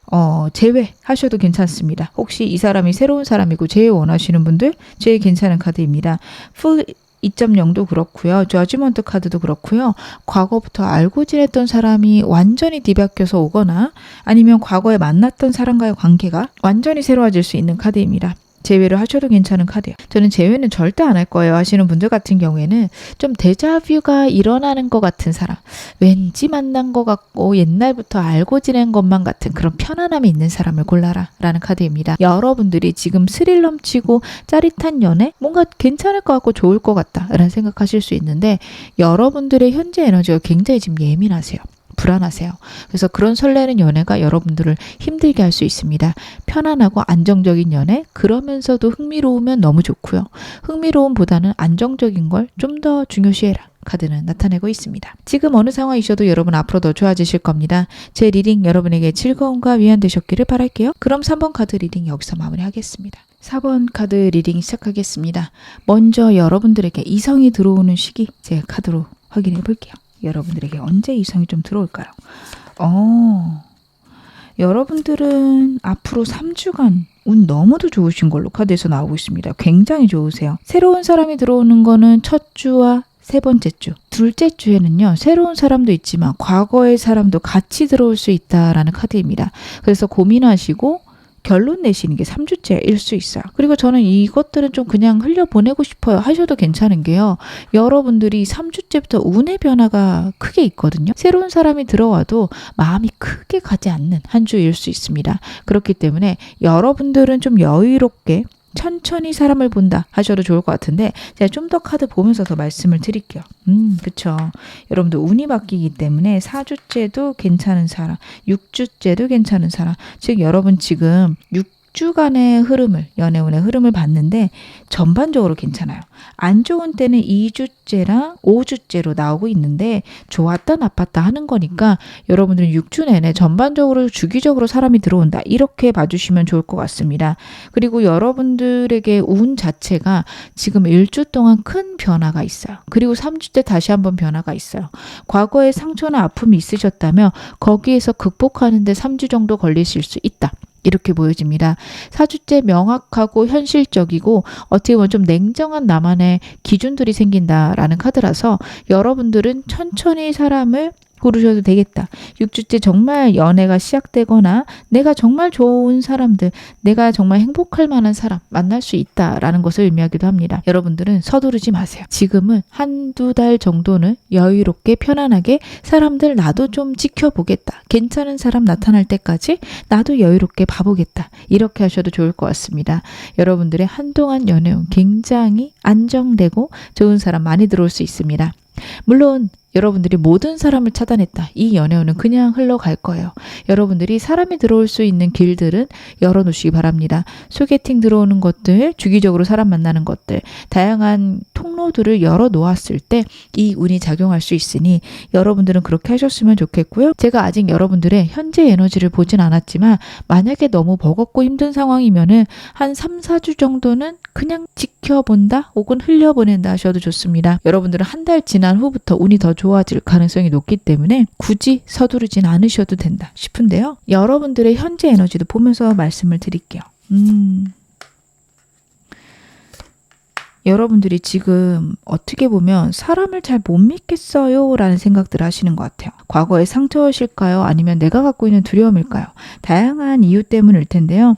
제외하셔도 괜찮습니다. 혹시 이 사람이 새로운 사람이고 제외 원하시는 분들 제외 괜찮은 카드입니다. 풀 2.0도 그렇고요. 저지먼트 카드도 그렇고요. 과거부터 알고 지냈던 사람이 완전히 뒤바뀌어서 오거나 아니면 과거에 만났던 사람과의 관계가 완전히 새로워질 수 있는 카드입니다. 제외를 하셔도 괜찮은 카드예요. 저는 제외는 절대 안 할 거예요 하시는 분들 같은 경우에는 좀 데자뷰가 일어나는 것 같은 사람, 왠지 만난 것 같고 옛날부터 알고 지낸 것만 같은 그런 편안함이 있는 사람을 골라라 라는 카드입니다. 여러분들이 지금 스릴 넘치고 짜릿한 연애, 뭔가 괜찮을 것 같고 좋을 것 같다 라는 생각하실 수 있는데, 여러분들의 현재 에너지가 굉장히 지금 예민하세요. 불안하세요. 그래서 그런 설레는 연애가 여러분들을 힘들게 할 수 있습니다. 편안하고 안정적인 연애, 그러면서도 흥미로우면 너무 좋고요. 흥미로움보다는 안정적인 걸 좀 더 중요시해라 카드는 나타내고 있습니다. 지금 어느 상황이셔도 여러분 앞으로 더 좋아지실 겁니다. 제 리딩 여러분에게 즐거움과 위안 되셨기를 바랄게요. 그럼 3번 카드 리딩 여기서 마무리하겠습니다. 4번 카드 리딩 시작하겠습니다. 먼저 여러분들에게 이성이 들어오는 시기 제 카드로 확인해 볼게요. 여러분들에게 언제 이성이 좀 들어올까요? 여러분들은 앞으로 3주간 운 너무도 좋으신 걸로 카드에서 나오고 있습니다. 굉장히 좋으세요. 새로운 사람이 들어오는 거는 첫 주와 세 번째 주, 둘째 주에는요, 새로운 사람도 있지만 과거의 사람도 같이 들어올 수 있다라는 카드입니다. 그래서 고민하시고 결론 내시는 게 3주째일 수 있어요. 그리고 저는 이것들은 좀 그냥 흘려보내고 싶어요 하셔도 괜찮은 게요. 여러분들이 3주째부터 운의 변화가 크게 있거든요. 새로운 사람이 들어와도 마음이 크게 가지 않는 한 주일 수 있습니다. 그렇기 때문에 여러분들은 좀 여유롭게 천천히 사람을 본다 하셔도 좋을 것 같은데, 제가 좀 더 카드 보면서 더 말씀을 드릴게요. 그쵸. 여러분들 운이 바뀌기 때문에 4주째도 괜찮은 사람, 6주째도 괜찮은 사람, 즉 여러분 지금 6주간의 흐름을, 연애운의 흐름을 봤는데 전반적으로 괜찮아요. 안 좋은 때는 2주째랑 5주째로 나오고 있는데 좋았다 나빴다 하는 거니까 여러분들은 6주 내내 전반적으로 주기적으로 사람이 들어온다 이렇게 봐주시면 좋을 것 같습니다. 그리고 여러분들에게 운 자체가 지금 1주 동안 큰 변화가 있어요. 그리고 3주 때 다시 한번 변화가 있어요. 과거에 상처나 아픔이 있으셨다면 거기에서 극복하는데 3주 정도 걸리실 수 있다. 이렇게 보여집니다. 4주째 명확하고 현실적이고 어떻게 보면 좀 냉정한 나만의 기준들이 생긴다라는 카드라서 여러분들은 천천히 사람을 고르셔도 되겠다. 6주째 정말 연애가 시작되거나 내가 정말 좋은 사람들, 내가 정말 행복할 만한 사람 만날 수 있다라는 것을 의미하기도 합니다. 여러분들은 서두르지 마세요. 지금은 한두 달 정도는 여유롭게 편안하게 사람들 나도 좀 지켜보겠다. 괜찮은 사람 나타날 때까지 나도 여유롭게 봐보겠다. 이렇게 하셔도 좋을 것 같습니다. 여러분들의 한동안 연애운 굉장히 안정되고 좋은 사람 많이 들어올 수 있습니다. 물론 여러분들이 모든 사람을 차단했다. 이 연애운은 그냥 흘러갈 거예요. 여러분들이 사람이 들어올 수 있는 길들은 열어놓으시기 바랍니다. 소개팅 들어오는 것들, 주기적으로 사람 만나는 것들, 다양한 통로들을 열어놓았을 때 이 운이 작용할 수 있으니 여러분들은 그렇게 하셨으면 좋겠고요. 제가 아직 여러분들의 현재 에너지를 보진 않았지만 만약에 너무 버겁고 힘든 상황이면은 한 3, 4주 정도는 그냥 지켜본다 혹은 흘려보낸다 하셔도 좋습니다. 여러분들은 한 달 지난 후부터 운이 더 좋아질 가능성이 높기 때문에 굳이 서두르진 않으셔도 된다 싶은데요. 여러분들의 현재 에너지도 보면서 말씀을 드릴게요. 여러분들이 지금 어떻게 보면 사람을 잘 못 믿겠어요 라는 생각들을 하시는 것 같아요. 과거의 상처실까요? 아니면 내가 갖고 있는 두려움일까요? 다양한 이유 때문일 텐데요.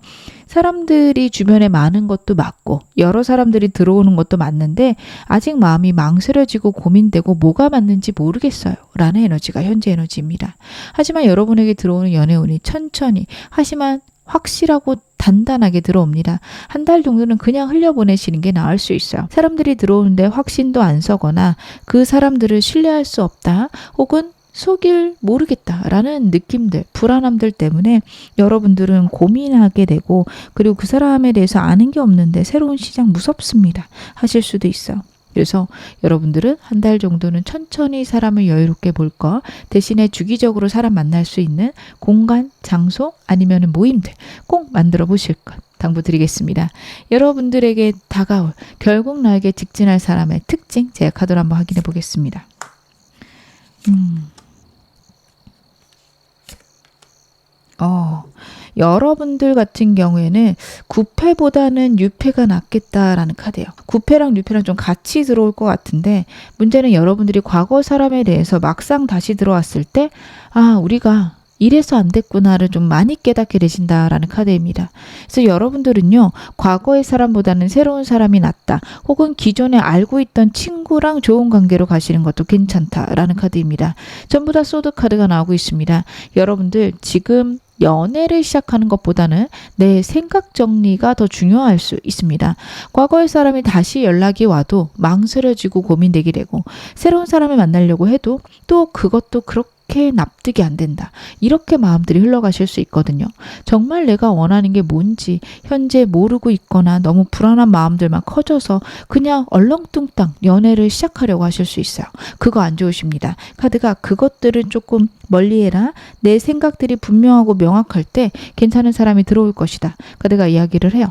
사람들이 주변에 많은 것도 맞고 여러 사람들이 들어오는 것도 맞는데 아직 마음이 망설여지고 고민되고 뭐가 맞는지 모르겠어요 라는 에너지가 현재 에너지입니다. 하지만 여러분에게 들어오는 연애운이 천천히 하지만 확실하고 단단하게 들어옵니다. 한 달 정도는 그냥 흘려보내시는 게 나을 수 있어요. 사람들이 들어오는데 확신도 안 서거나 그 사람들을 신뢰할 수 없다 혹은 속일 모르겠다라는 느낌들, 불안함들 때문에 여러분들은 고민하게 되고 그리고 그 사람에 대해서 아는 게 없는데 새로운 시장 무섭습니다 하실 수도 있어요. 그래서 여러분들은 한 달 정도는 천천히 사람을 여유롭게 볼 거 대신에 주기적으로 사람 만날 수 있는 공간, 장소 아니면 모임들 꼭 만들어 보실 것 당부드리겠습니다. 여러분들에게 다가올 결국 나에게 직진할 사람의 특징 제가 카드로 한번 확인해 보겠습니다. 여러분들 같은 경우에는 9패보다는 6패가 낫겠다라는 카드예요. 9패랑 6패랑 좀 같이 들어올 것 같은데 문제는 여러분들이 과거 사람에 대해서 막상 다시 들어왔을 때 우리가 이래서 안 됐구나를 좀 많이 깨닫게 되신다라는 카드입니다. 그래서 여러분들은요, 과거의 사람보다는 새로운 사람이 낫다, 혹은 기존에 알고 있던 친구랑 좋은 관계로 가시는 것도 괜찮다라는 카드입니다. 전부 다 소드 카드가 나오고 있습니다. 여러분들 지금 연애를 시작하는 것보다는 내 생각 정리가 더 중요할 수 있습니다. 과거의 사람이 다시 연락이 와도 망설여지고 고민되게 되고, 새로운 사람을 만나려고 해도 또 그것도 그렇게 납득이 안 된다, 이렇게 마음들이 흘러가실 수 있거든요. 정말 내가 원하는 게 뭔지 현재 모르고 있거나 너무 불안한 마음들만 커져서 그냥 얼렁뚱땅 연애를 시작하려고 하실 수 있어요. 그거 안 좋으십니다. 카드가 그것들은 조금 멀리해라, 내 생각들이 분명하고 명확할 때 괜찮은 사람이 들어올 것이다, 카드가 이야기를 해요.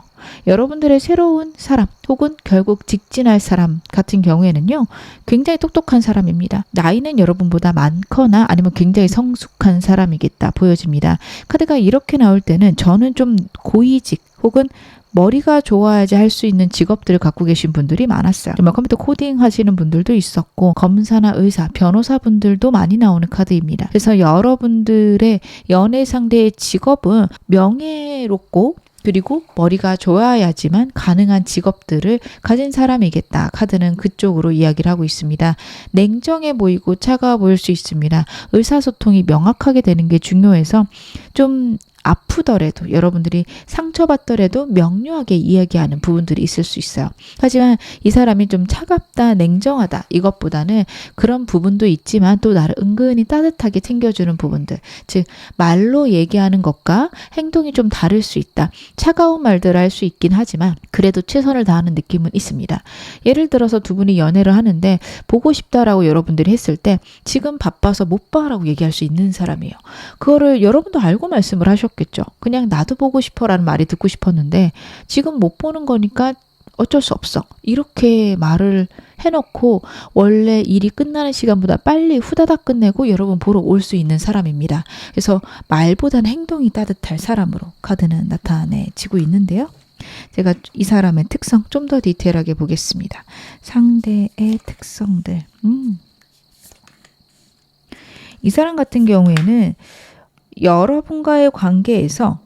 여러분들의 새로운 사람, 혹은 결국 직진할 사람 같은 경우에는요, 굉장히 똑똑한 사람입니다. 나이는 여러분보다 많거나 아니면 굉장히 성숙한 사람이겠다 보여집니다. 카드가 이렇게 나올 때는 저는 좀 고위직 혹은 머리가 좋아야지 할 수 있는 직업들을 갖고 계신 분들이 많았어요. 정말 컴퓨터 코딩 하시는 분들도 있었고, 검사나 의사, 변호사분들도 많이 나오는 카드입니다. 그래서 여러분들의 연애 상대의 직업은 명예롭고 그리고 머리가 좋아야지만 가능한 직업들을 가진 사람이겠다. 카드는 그쪽으로 이야기를 하고 있습니다. 냉정해 보이고 차가워 보일 수 있습니다. 의사소통이 명확하게 되는 게 중요해서 좀 아프더라도, 여러분들이 상처받더라도 명료하게 이야기하는 부분들이 있을 수 있어요. 하지만 이 사람이 좀 차갑다, 냉정하다, 이것보다는 그런 부분도 있지만 또 나를 은근히 따뜻하게 챙겨주는 부분들, 즉 말로 얘기하는 것과 행동이 좀 다를 수 있다. 차가운 말들을 할 수 있긴 하지만 그래도 최선을 다하는 느낌은 있습니다. 예를 들어서 두 분이 연애를 하는데 보고 싶다라고 여러분들이 했을 때 지금 바빠서 못 봐라고 얘기할 수 있는 사람이에요. 그거를 여러분도 알고 말씀을 하셨겠죠. 그냥 나도 보고 싶어라는 말이 듣고 싶었는데 지금 못 보는 거니까 어쩔 수 없어, 이렇게 말을 해놓고 원래 일이 끝나는 시간보다 빨리 후다닥 끝내고 여러분 보러 올 수 있는 사람입니다. 그래서 말보다는 행동이 따뜻할 사람으로 카드는 나타내지고 있는데요. 제가 이 사람의 특성 좀 더 디테일하게 보겠습니다. 상대의 특성들. 이 사람 같은 경우에는 여러분과의 관계에서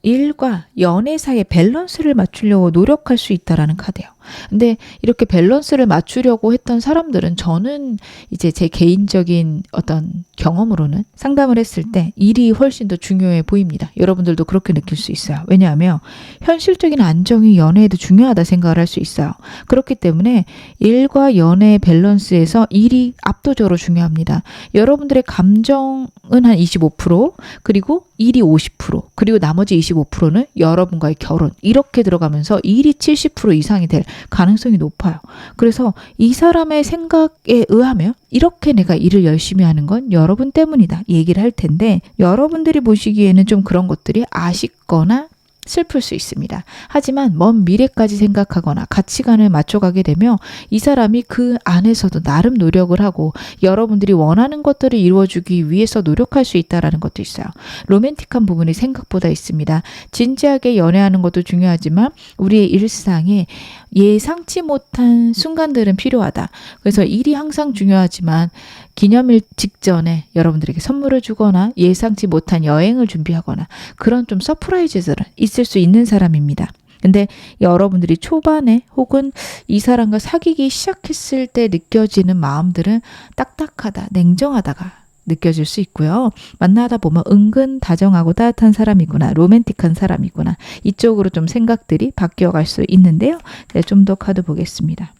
일과 연애 사이의 밸런스를 맞추려고 노력할 수 있다라는 카드예요. 근데 이렇게 밸런스를 맞추려고 했던 사람들은, 저는 이제 제 개인적인 어떤 경험으로는 상담을 했을 때 일이 훨씬 더 중요해 보입니다. 여러분들도 그렇게 느낄 수 있어요. 왜냐하면 현실적인 안정이 연애에도 중요하다 생각을 할 수 있어요. 그렇기 때문에 일과 연애의 밸런스에서 일이 압도적으로 중요합니다. 여러분들의 감정은 한 25%, 그리고 일이 50%, 그리고 나머지 25%는 여러분과의 결혼, 이렇게 들어가면서 일이 70% 이상이 될 가능성이 높아요. 그래서 이 사람의 생각에 의하면 이렇게 내가 일을 열심히 하는 건 여러분 때문이다 얘기를 할 텐데, 여러분들이 보시기에는 좀 그런 것들이 아쉽거나 슬플 수 있습니다. 하지만 먼 미래까지 생각하거나 가치관을 맞춰가게 되면 이 사람이 그 안에서도 나름 노력을 하고 여러분들이 원하는 것들을 이루어주기 위해서 노력할 수 있다는 것도 있어요. 로맨틱한 부분이 생각보다 있습니다. 진지하게 연애하는 것도 중요하지만 우리의 일상에 예상치 못한 순간들은 필요하다. 그래서 일이 항상 중요하지만 기념일 직전에 여러분들에게 선물을 주거나 예상치 못한 여행을 준비하거나 그런 좀 서프라이즈들은 있을 수 있는 사람입니다. 근데 여러분들이 초반에 혹은 이 사람과 사귀기 시작했을 때 느껴지는 마음들은 딱딱하다, 냉정하다가 느껴질 수 있고요. 만나다 보면 은근 다정하고 따뜻한 사람이구나, 로맨틱한 사람이구나, 이쪽으로 좀 생각들이 바뀌어갈 수 있는데요. 네, 좀 더 카드 보겠습니다.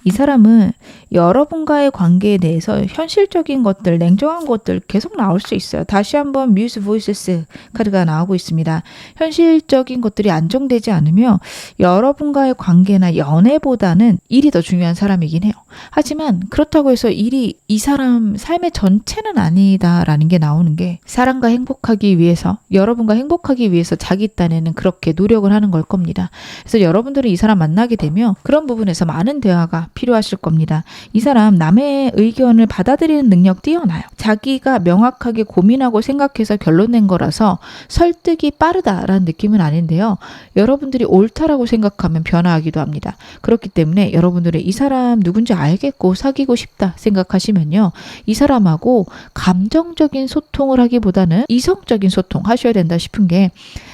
이 사람은 여러분과의 관계에 대해서 현실적인 것들, 냉정한 것들 계속 나올 수 있어요. 다시 한번 뮤즈 보이스스 카드가 나오고 있습니다. 현실적인 것들이 안정되지 않으면 여러분과의 관계나 연애보다는 일이 더 중요한 사람이긴 해요. 하지만 그렇다고 해서 일이 이 사람 삶의 전체는 아니다라는 게 나오는 게, 사람과 행복하기 위해서, 여러분과 행복하기 위해서 자기 딴에는 그렇게 노력을 하는 걸 겁니다. 그래서 여러분들이 이 사람 만나게 되면 그런 부분에서 많은 대화가 필요하실 겁니다. 이 사람 남의 의견을 받아들이는 능력 뛰어나요. 자기가 명확하게 고민하고 생각해서 결론 낸 거라서 설득이 빠르다라는 느낌은 아닌데요. 여러분들이 옳다라고 생각하면 변화하기도 합니다. 그렇기 때문에 여러분들이 이 사람 누군지 알겠고 사귀고 싶다 생각하시면요. 이 사람하고 감정적인 소통을 하기보다는 이성적인 소통 하셔야 된다 싶은 게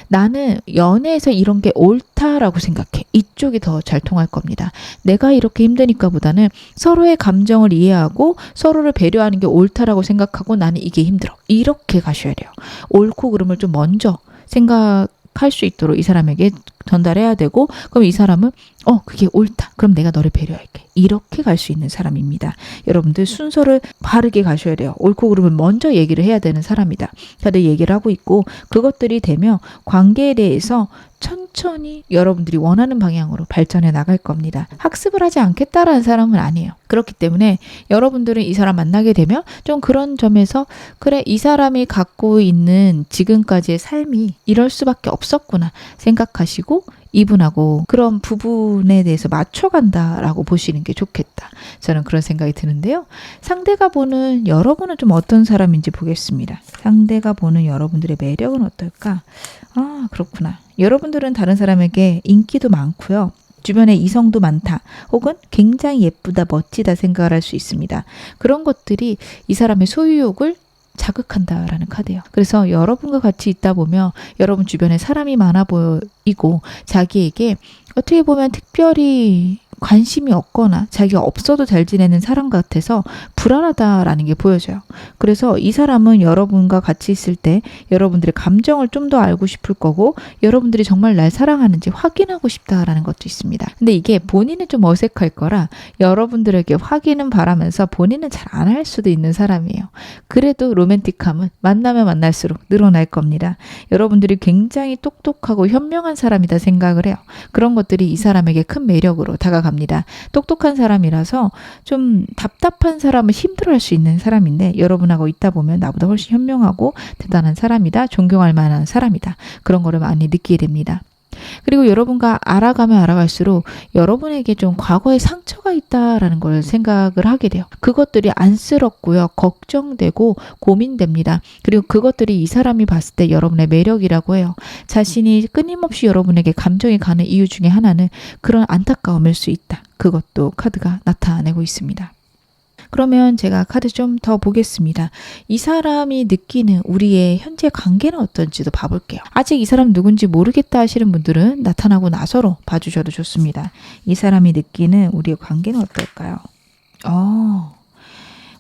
나는 연애에서 이런 게 옳다라고 생각해. 이쪽이 더 잘 통할 겁니다. 내가 이렇게 힘드니까 보다는 서로의 감정을 이해하고 서로를 배려하는 게 옳다라고 생각하고 나는 이게 힘들어. 이렇게 가셔야 돼요. 옳고 그름을 좀 먼저 생각할 수 있도록 이 사람에게 전달해야 되고 그럼 이 사람은 그게 옳다. 그럼 내가 너를 배려할게. 이렇게 갈 수 있는 사람입니다. 여러분들 순서를 바르게 가셔야 돼요. 옳고 그름을 먼저 얘기를 해야 되는 사람이다. 다들 얘기를 하고 있고 그것들이 되면 관계에 대해서 천천히 여러분들이 원하는 방향으로 발전해 나갈 겁니다. 학습을 하지 않겠다라는 사람은 아니에요. 그렇기 때문에 여러분들은 이 사람 만나게 되면 좀 그런 점에서 그래 이 사람이 갖고 있는 지금까지의 삶이 이럴 수밖에 없었구나 생각하시고 이분하고 그런 부분에 대해서 맞춰간다라고 보시는 게 좋겠다. 저는 그런 생각이 드는데요. 상대가 보는 여러분은 좀 어떤 사람인지 보겠습니다. 상대가 보는 여러분들의 매력은 어떨까? 그렇구나. 여러분들은 다른 사람에게 인기도 많고요. 주변에 이성도 많다. 혹은 굉장히 예쁘다, 멋지다 생각을 할 수 있습니다. 그런 것들이 이 사람의 소유욕을 자극한다라는 카드예요. 그래서 여러분과 같이 있다 보면 여러분 주변에 사람이 많아 보이고 자기에게 어떻게 보면 특별히 관심이 없거나 자기가 없어도 잘 지내는 사람 같아서 불안하다라는 게 보여져요. 그래서 이 사람은 여러분과 같이 있을 때 여러분들의 감정을 좀 더 알고 싶을 거고 여러분들이 정말 날 사랑하는지 확인하고 싶다라는 것도 있습니다. 근데 이게 본인은 좀 어색할 거라 여러분들에게 확인은 바라면서 본인은 잘 안 할 수도 있는 사람이에요. 그래도 로맨틱함은 만나면 만날수록 늘어날 겁니다. 여러분들이 굉장히 똑똑하고 현명한 사람이다 생각을 해요. 그런 것들이 이 사람에게 큰 매력으로 다가갑니다. 똑똑한 사람이라서 좀 답답한 사람을 힘들어할 수 있는 사람인데 여러분하고 있다 보면 나보다 훨씬 현명하고 대단한 사람이다. 존경할 만한 사람이다. 그런 거를 많이 느끼게 됩니다. 그리고 여러분과 알아가면 알아갈수록 여러분에게 좀 과거에 상처가 있다라는 걸 생각을 하게 돼요. 그것들이 안쓰럽고요. 걱정되고 고민됩니다. 그리고 그것들이 이 사람이 봤을 때 여러분의 매력이라고 해요. 자신이 끊임없이 여러분에게 감정이 가는 이유 중에 하나는 그런 안타까움일 수 있다. 그것도 카드가 나타내고 있습니다. 그러면 제가 카드 좀 더 보겠습니다. 이 사람이 느끼는 우리의 현재 관계는 어떤지도 봐볼게요. 아직 이 사람 누군지 모르겠다 하시는 분들은 나타나고 나서로 봐주셔도 좋습니다. 이 사람이 느끼는 우리의 관계는 어떨까요?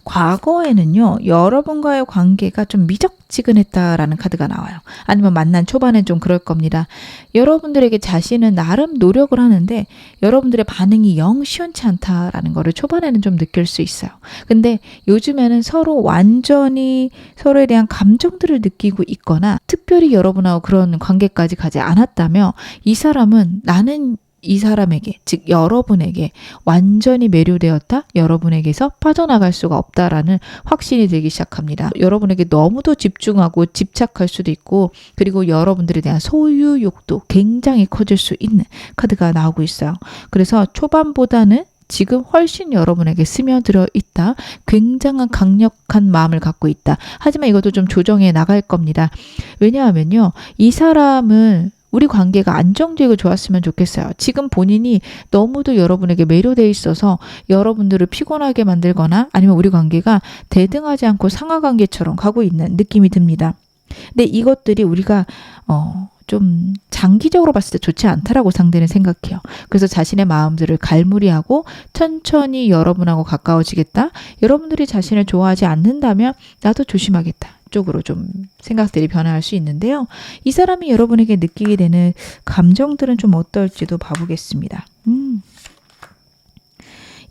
과거에는요, 여러분과의 관계가 좀 미적지근했다라는 카드가 나와요. 아니면 만난 초반엔 좀 그럴 겁니다. 여러분들에게 자신은 나름 노력을 하는데 여러분들의 반응이 영 시원치 않다라는 거를 초반에는 좀 느낄 수 있어요. 근데 요즘에는 서로 완전히 서로에 대한 감정들을 느끼고 있거나 특별히 여러분하고 그런 관계까지 가지 않았다면 이 사람은 나는 이 사람에게, 즉 여러분에게 완전히 매료되었다. 여러분에게서 빠져나갈 수가 없다라는 확신이 들기 시작합니다. 여러분에게 너무도 집중하고 집착할 수도 있고 그리고 여러분들에 대한 소유욕도 굉장히 커질 수 있는 카드가 나오고 있어요. 그래서 초반보다는 지금 훨씬 여러분에게 스며들어 있다. 굉장한 강력한 마음을 갖고 있다. 하지만 이것도 좀 조정해 나갈 겁니다. 왜냐하면요. 이 사람은 우리 관계가 안정되고 좋았으면 좋겠어요. 지금 본인이 너무도 여러분에게 매료되어 있어서 여러분들을 피곤하게 만들거나 아니면 우리 관계가 대등하지 않고 상하관계처럼 가고 있는 느낌이 듭니다. 근데 이것들이 우리가 좀 장기적으로 봤을 때 좋지 않다라고 상대는 생각해요. 그래서 자신의 마음들을 갈무리하고 천천히 여러분하고 가까워지겠다. 여러분들이 자신을 좋아하지 않는다면 나도 조심하겠다. 쪽으로 좀 생각들이 변화할 수 있는데요. 이 사람이 여러분에게 느끼게 되는 감정들은 좀 어떨지도 봐보겠습니다.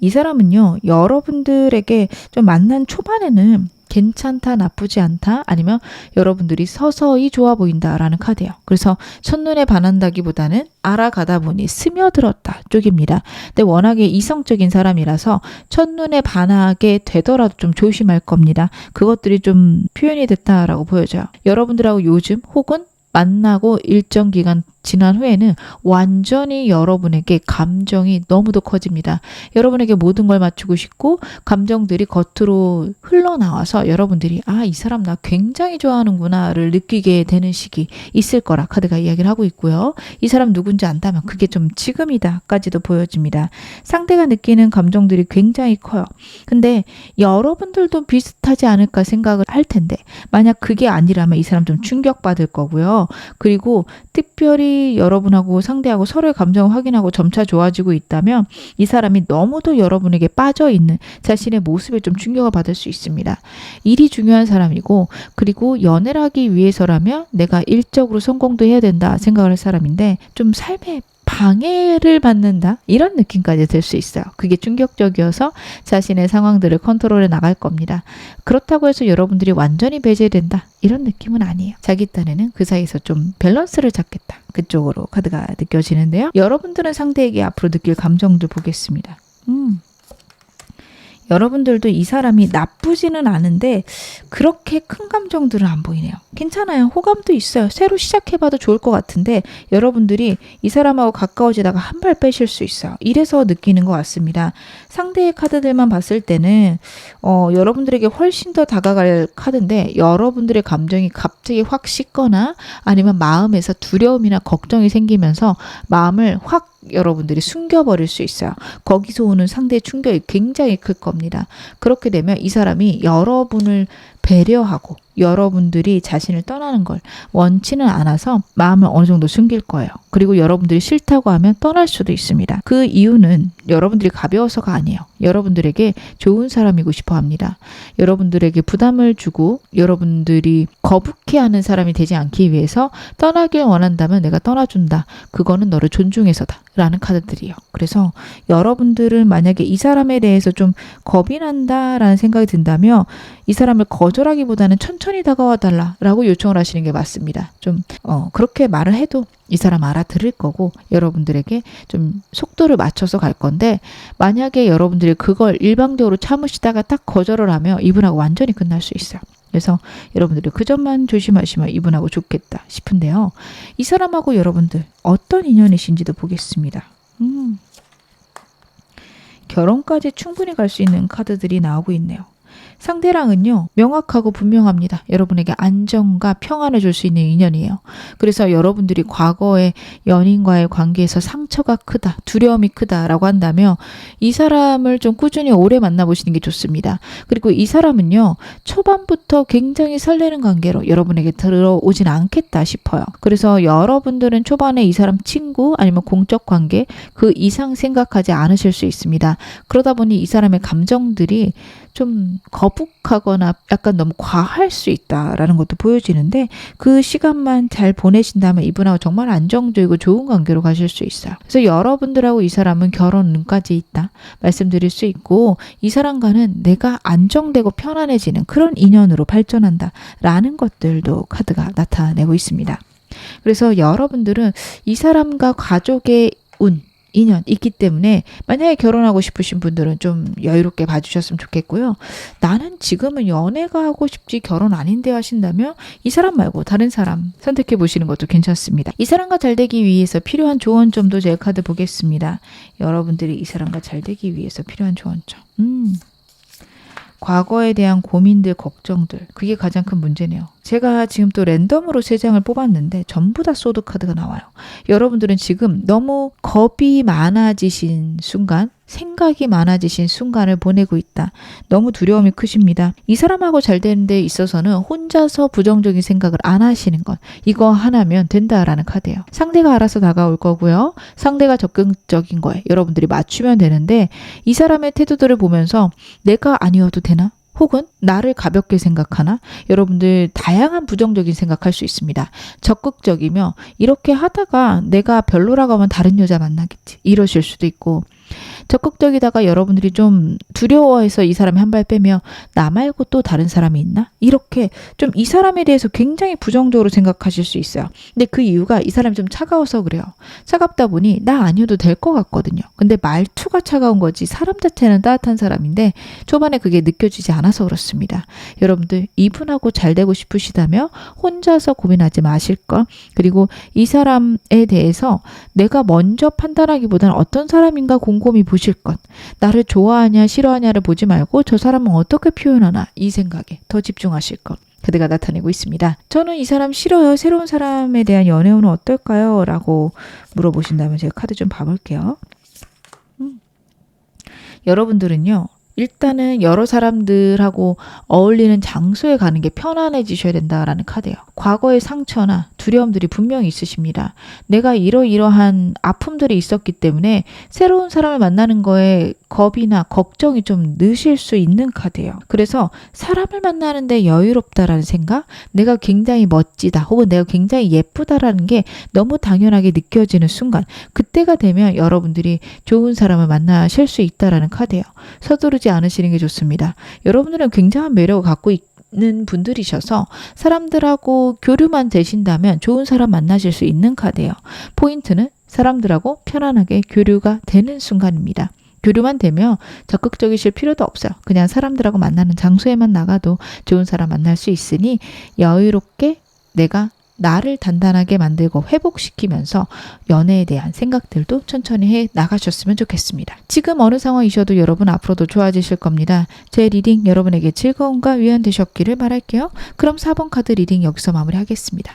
이 사람은요, 여러분들에게 좀 만난 초반에는 괜찮다, 나쁘지 않다, 아니면 여러분들이 서서히 좋아 보인다라는 카드예요. 그래서 첫눈에 반한다기보다는 알아가다 보니 스며들었다 쪽입니다. 근데 워낙에 이성적인 사람이라서 첫눈에 반하게 되더라도 좀 조심할 겁니다. 그것들이 좀 표현이 됐다라고 보여져요. 여러분들하고 요즘 혹은 만나고 일정 기간 지난 후에는 완전히 여러분에게 감정이 너무도 커집니다. 여러분에게 모든 걸 맞추고 싶고 감정들이 겉으로 흘러나와서 여러분들이 이 사람 나 굉장히 좋아하는구나를 느끼게 되는 시기 있을 거라 카드가 이야기를 하고 있고요. 이 사람 누군지 안다면 그게 좀 지금이다까지도 보여집니다. 상대가 느끼는 감정들이 굉장히 커요. 근데 여러분들도 비슷하지 않을까 생각을 할 텐데 만약 그게 아니라면 이 사람 좀 충격받을 거고요. 그리고 특별히 여러분하고 상대하고 서로의 감정을 확인하고 점차 좋아지고 있다면 이 사람이 너무도 여러분에게 빠져있는 자신의 모습에 좀 충격을 받을 수 있습니다. 일이 중요한 사람이고 그리고 연애를 하기 위해서라면 내가 일적으로 성공도 해야 된다 생각을 할 사람인데 좀 삶에 방해를 받는다 이런 느낌까지 들 수 있어요. 그게 충격적이어서 자신의 상황들을 컨트롤해 나갈 겁니다. 그렇다고 해서 여러분들이 완전히 배제된다 이런 느낌은 아니에요. 자기 딴에는 그 사이에서 좀 밸런스를 잡겠다 그쪽으로 카드가 느껴지는데요. 여러분들은 상대에게 앞으로 느낄 감정들 보겠습니다. 여러분들도 이 사람이 나쁘지는 않은데 그렇게 큰 감정들은 안 보이네요. 괜찮아요. 호감도 있어요. 새로 시작해봐도 좋을 것 같은데 여러분들이 이 사람하고 가까워지다가 한 발 빼실 수 있어요. 이래서 느끼는 것 같습니다. 상대의 카드들만 봤을 때는 여러분들에게 훨씬 더 다가갈 카드인데 여러분들의 감정이 갑자기 확 식거나 아니면 마음에서 두려움이나 걱정이 생기면서 마음을 확 여러분들이 숨겨버릴 수 있어요. 거기서 오는 상대의 충격이 굉장히 클 겁니다. 그렇게 되면 이 사람이 여러분을 배려하고 여러분들이 자신을 떠나는 걸 원치는 않아서 마음을 어느 정도 숨길 거예요. 그리고 여러분들이 싫다고 하면 떠날 수도 있습니다. 그 이유는 여러분들이 가벼워서가 아니에요. 여러분들에게 좋은 사람이고 싶어 합니다. 여러분들에게 부담을 주고 여러분들이 거북해하는 사람이 되지 않기 위해서 떠나길 원한다면 내가 떠나준다. 그거는 너를 존중해서다. 라는 카드들이에요. 그래서 여러분들은 만약에 이 사람에 대해서 좀 겁이 난다라는 생각이 든다면 이 사람을 거절하기보다는 천천히 다가와 달라라고 요청을 하시는 게 맞습니다. 좀 그렇게 말을 해도 이 사람 알아들을 거고 여러분들에게 좀 속도를 맞춰서 갈 건데 만약에 여러분들이 그걸 일방적으로 참으시다가 딱 거절을 하면 이분하고 완전히 끝날 수 있어요. 그래서 여러분들이 그 점만 조심하시면 이분하고 좋겠다 싶은데요. 이 사람하고 여러분들 어떤 인연이신지도 보겠습니다. 결혼까지 충분히 갈 수 있는 카드들이 나오고 있네요. 상대랑은요 명확하고 분명합니다. 여러분에게 안정과 평안을 줄 수 있는 인연이에요. 그래서 여러분들이 과거에 연인과의 관계에서 상처가 크다, 두려움이 크다라고 한다면 이 사람을 좀 꾸준히 오래 만나보시는 게 좋습니다. 그리고 이 사람은요 초반부터 굉장히 설레는 관계로 여러분에게 들어오진 않겠다 싶어요. 그래서 여러분들은 초반에 이 사람 친구 아니면 공적 관계 그 이상 생각하지 않으실 수 있습니다. 그러다 보니 이 사람의 감정들이 좀 거북하거나 약간 너무 과할 수 있다라는 것도 보여지는데 그 시간만 잘 보내신다면 이분하고 정말 안정적이고 좋은 관계로 가실 수 있어요. 그래서 여러분들하고 이 사람은 결혼 운까지 있다 말씀드릴 수 있고 이 사람과는 내가 안정되고 편안해지는 그런 인연으로 발전한다라는 것들도 카드가 나타내고 있습니다. 그래서 여러분들은 이 사람과 가족의 인연 있기 때문에 만약에 결혼하고 싶으신 분들은 좀 여유롭게 봐주셨으면 좋겠고요. 나는 지금은 연애가 하고 싶지 결혼 아닌데 하신다면 이 사람 말고 다른 사람 선택해 보시는 것도 괜찮습니다. 이 사람과 잘 되기 위해서 필요한 조언점도 제 카드 보겠습니다. 여러분들이 이 사람과 잘 되기 위해서 필요한 조언점. 과거에 대한 고민들, 걱정들 그게 가장 큰 문제네요. 제가 지금 또 랜덤으로 3장을 뽑았는데 전부 다 소드 카드가 나와요. 여러분들은 지금 너무 겁이 많아지신 순간, 생각이 많아지신 순간을 보내고 있다. 너무 두려움이 크십니다. 이 사람하고 잘 되는 데 있어서는 혼자서 부정적인 생각을 안 하시는 것. 이거 하나면 된다라는 카드예요. 상대가 알아서 다가올 거고요. 상대가 적극적인 거에 여러분들이 맞추면 되는데 이 사람의 태도들을 보면서 내가 아니어도 되나? 혹은 나를 가볍게 생각하나? 여러분들 다양한 부정적인 생각할 수 있습니다. 적극적이며 이렇게 하다가 내가 별로라고 하면 다른 여자 만나겠지. 이러실 수도 있고 적극적이다가 여러분들이 좀 두려워해서 이 사람이 한 발 빼면 나 말고 또 다른 사람이 있나? 이렇게 좀 이 사람에 대해서 굉장히 부정적으로 생각하실 수 있어요. 근데 그 이유가 이 사람이 좀 차가워서 그래요. 차갑다 보니 나 아니어도 될 것 같거든요. 근데 말투가 차가운 거지 사람 자체는 따뜻한 사람인데 초반에 그게 느껴지지 않아서 그렇습니다. 여러분들 이분하고 잘 되고 싶으시다면 혼자서 고민하지 마실 것. 그리고 이 사람에 대해서 내가 먼저 판단하기보다는 어떤 사람인가 곰곰이 보실 것. 나를 좋아하냐 싫어하냐를 보지 말고 저 사람은 어떻게 표현하나 이 생각에 더 집중하실 것. 그대가 나타내고 있습니다. 저는 이 사람 싫어요. 새로운 사람에 대한 연애운은 어떨까요? 라고 물어보신다면 제가 카드 좀 봐볼게요. 여러분들은요. 일단은 여러 사람들하고 어울리는 장소에 가는 게 편안해지셔야 된다라는 카드예요. 과거의 상처나 두려움들이 분명히 있으십니다. 내가 이러이러한 아픔들이 있었기 때문에 새로운 사람을 만나는 거에 겁이나 걱정이 좀 느실 수 있는 카드예요. 그래서 사람을 만나는데 여유롭다라는 생각, 내가 굉장히 멋지다 혹은 내가 굉장히 예쁘다라는 게 너무 당연하게 느껴지는 순간, 그때가 되면 여러분들이 좋은 사람을 만나실 수 있다라는 카드예요. 서두르지 않으시는 게 좋습니다. 여러분들은 굉장한 매력을 갖고 있는 분들이셔서 사람들하고 교류만 되신다면 좋은 사람 만나실 수 있는 카드예요. 포인트는 사람들하고 편안하게 교류가 되는 순간입니다. 교류만 되면 적극적이실 필요도 없어요. 그냥 사람들하고 만나는 장소에만 나가도 좋은 사람 만날 수 있으니 여유롭게 내가 나를 단단하게 만들고 회복시키면서 연애에 대한 생각들도 천천히 해 나가셨으면 좋겠습니다. 지금 어느 상황이셔도 여러분 앞으로도 좋아지실 겁니다. 제 리딩 여러분에게 즐거움과 위안 되셨기를 바랄게요. 그럼 4번 카드 리딩 여기서 마무리하겠습니다.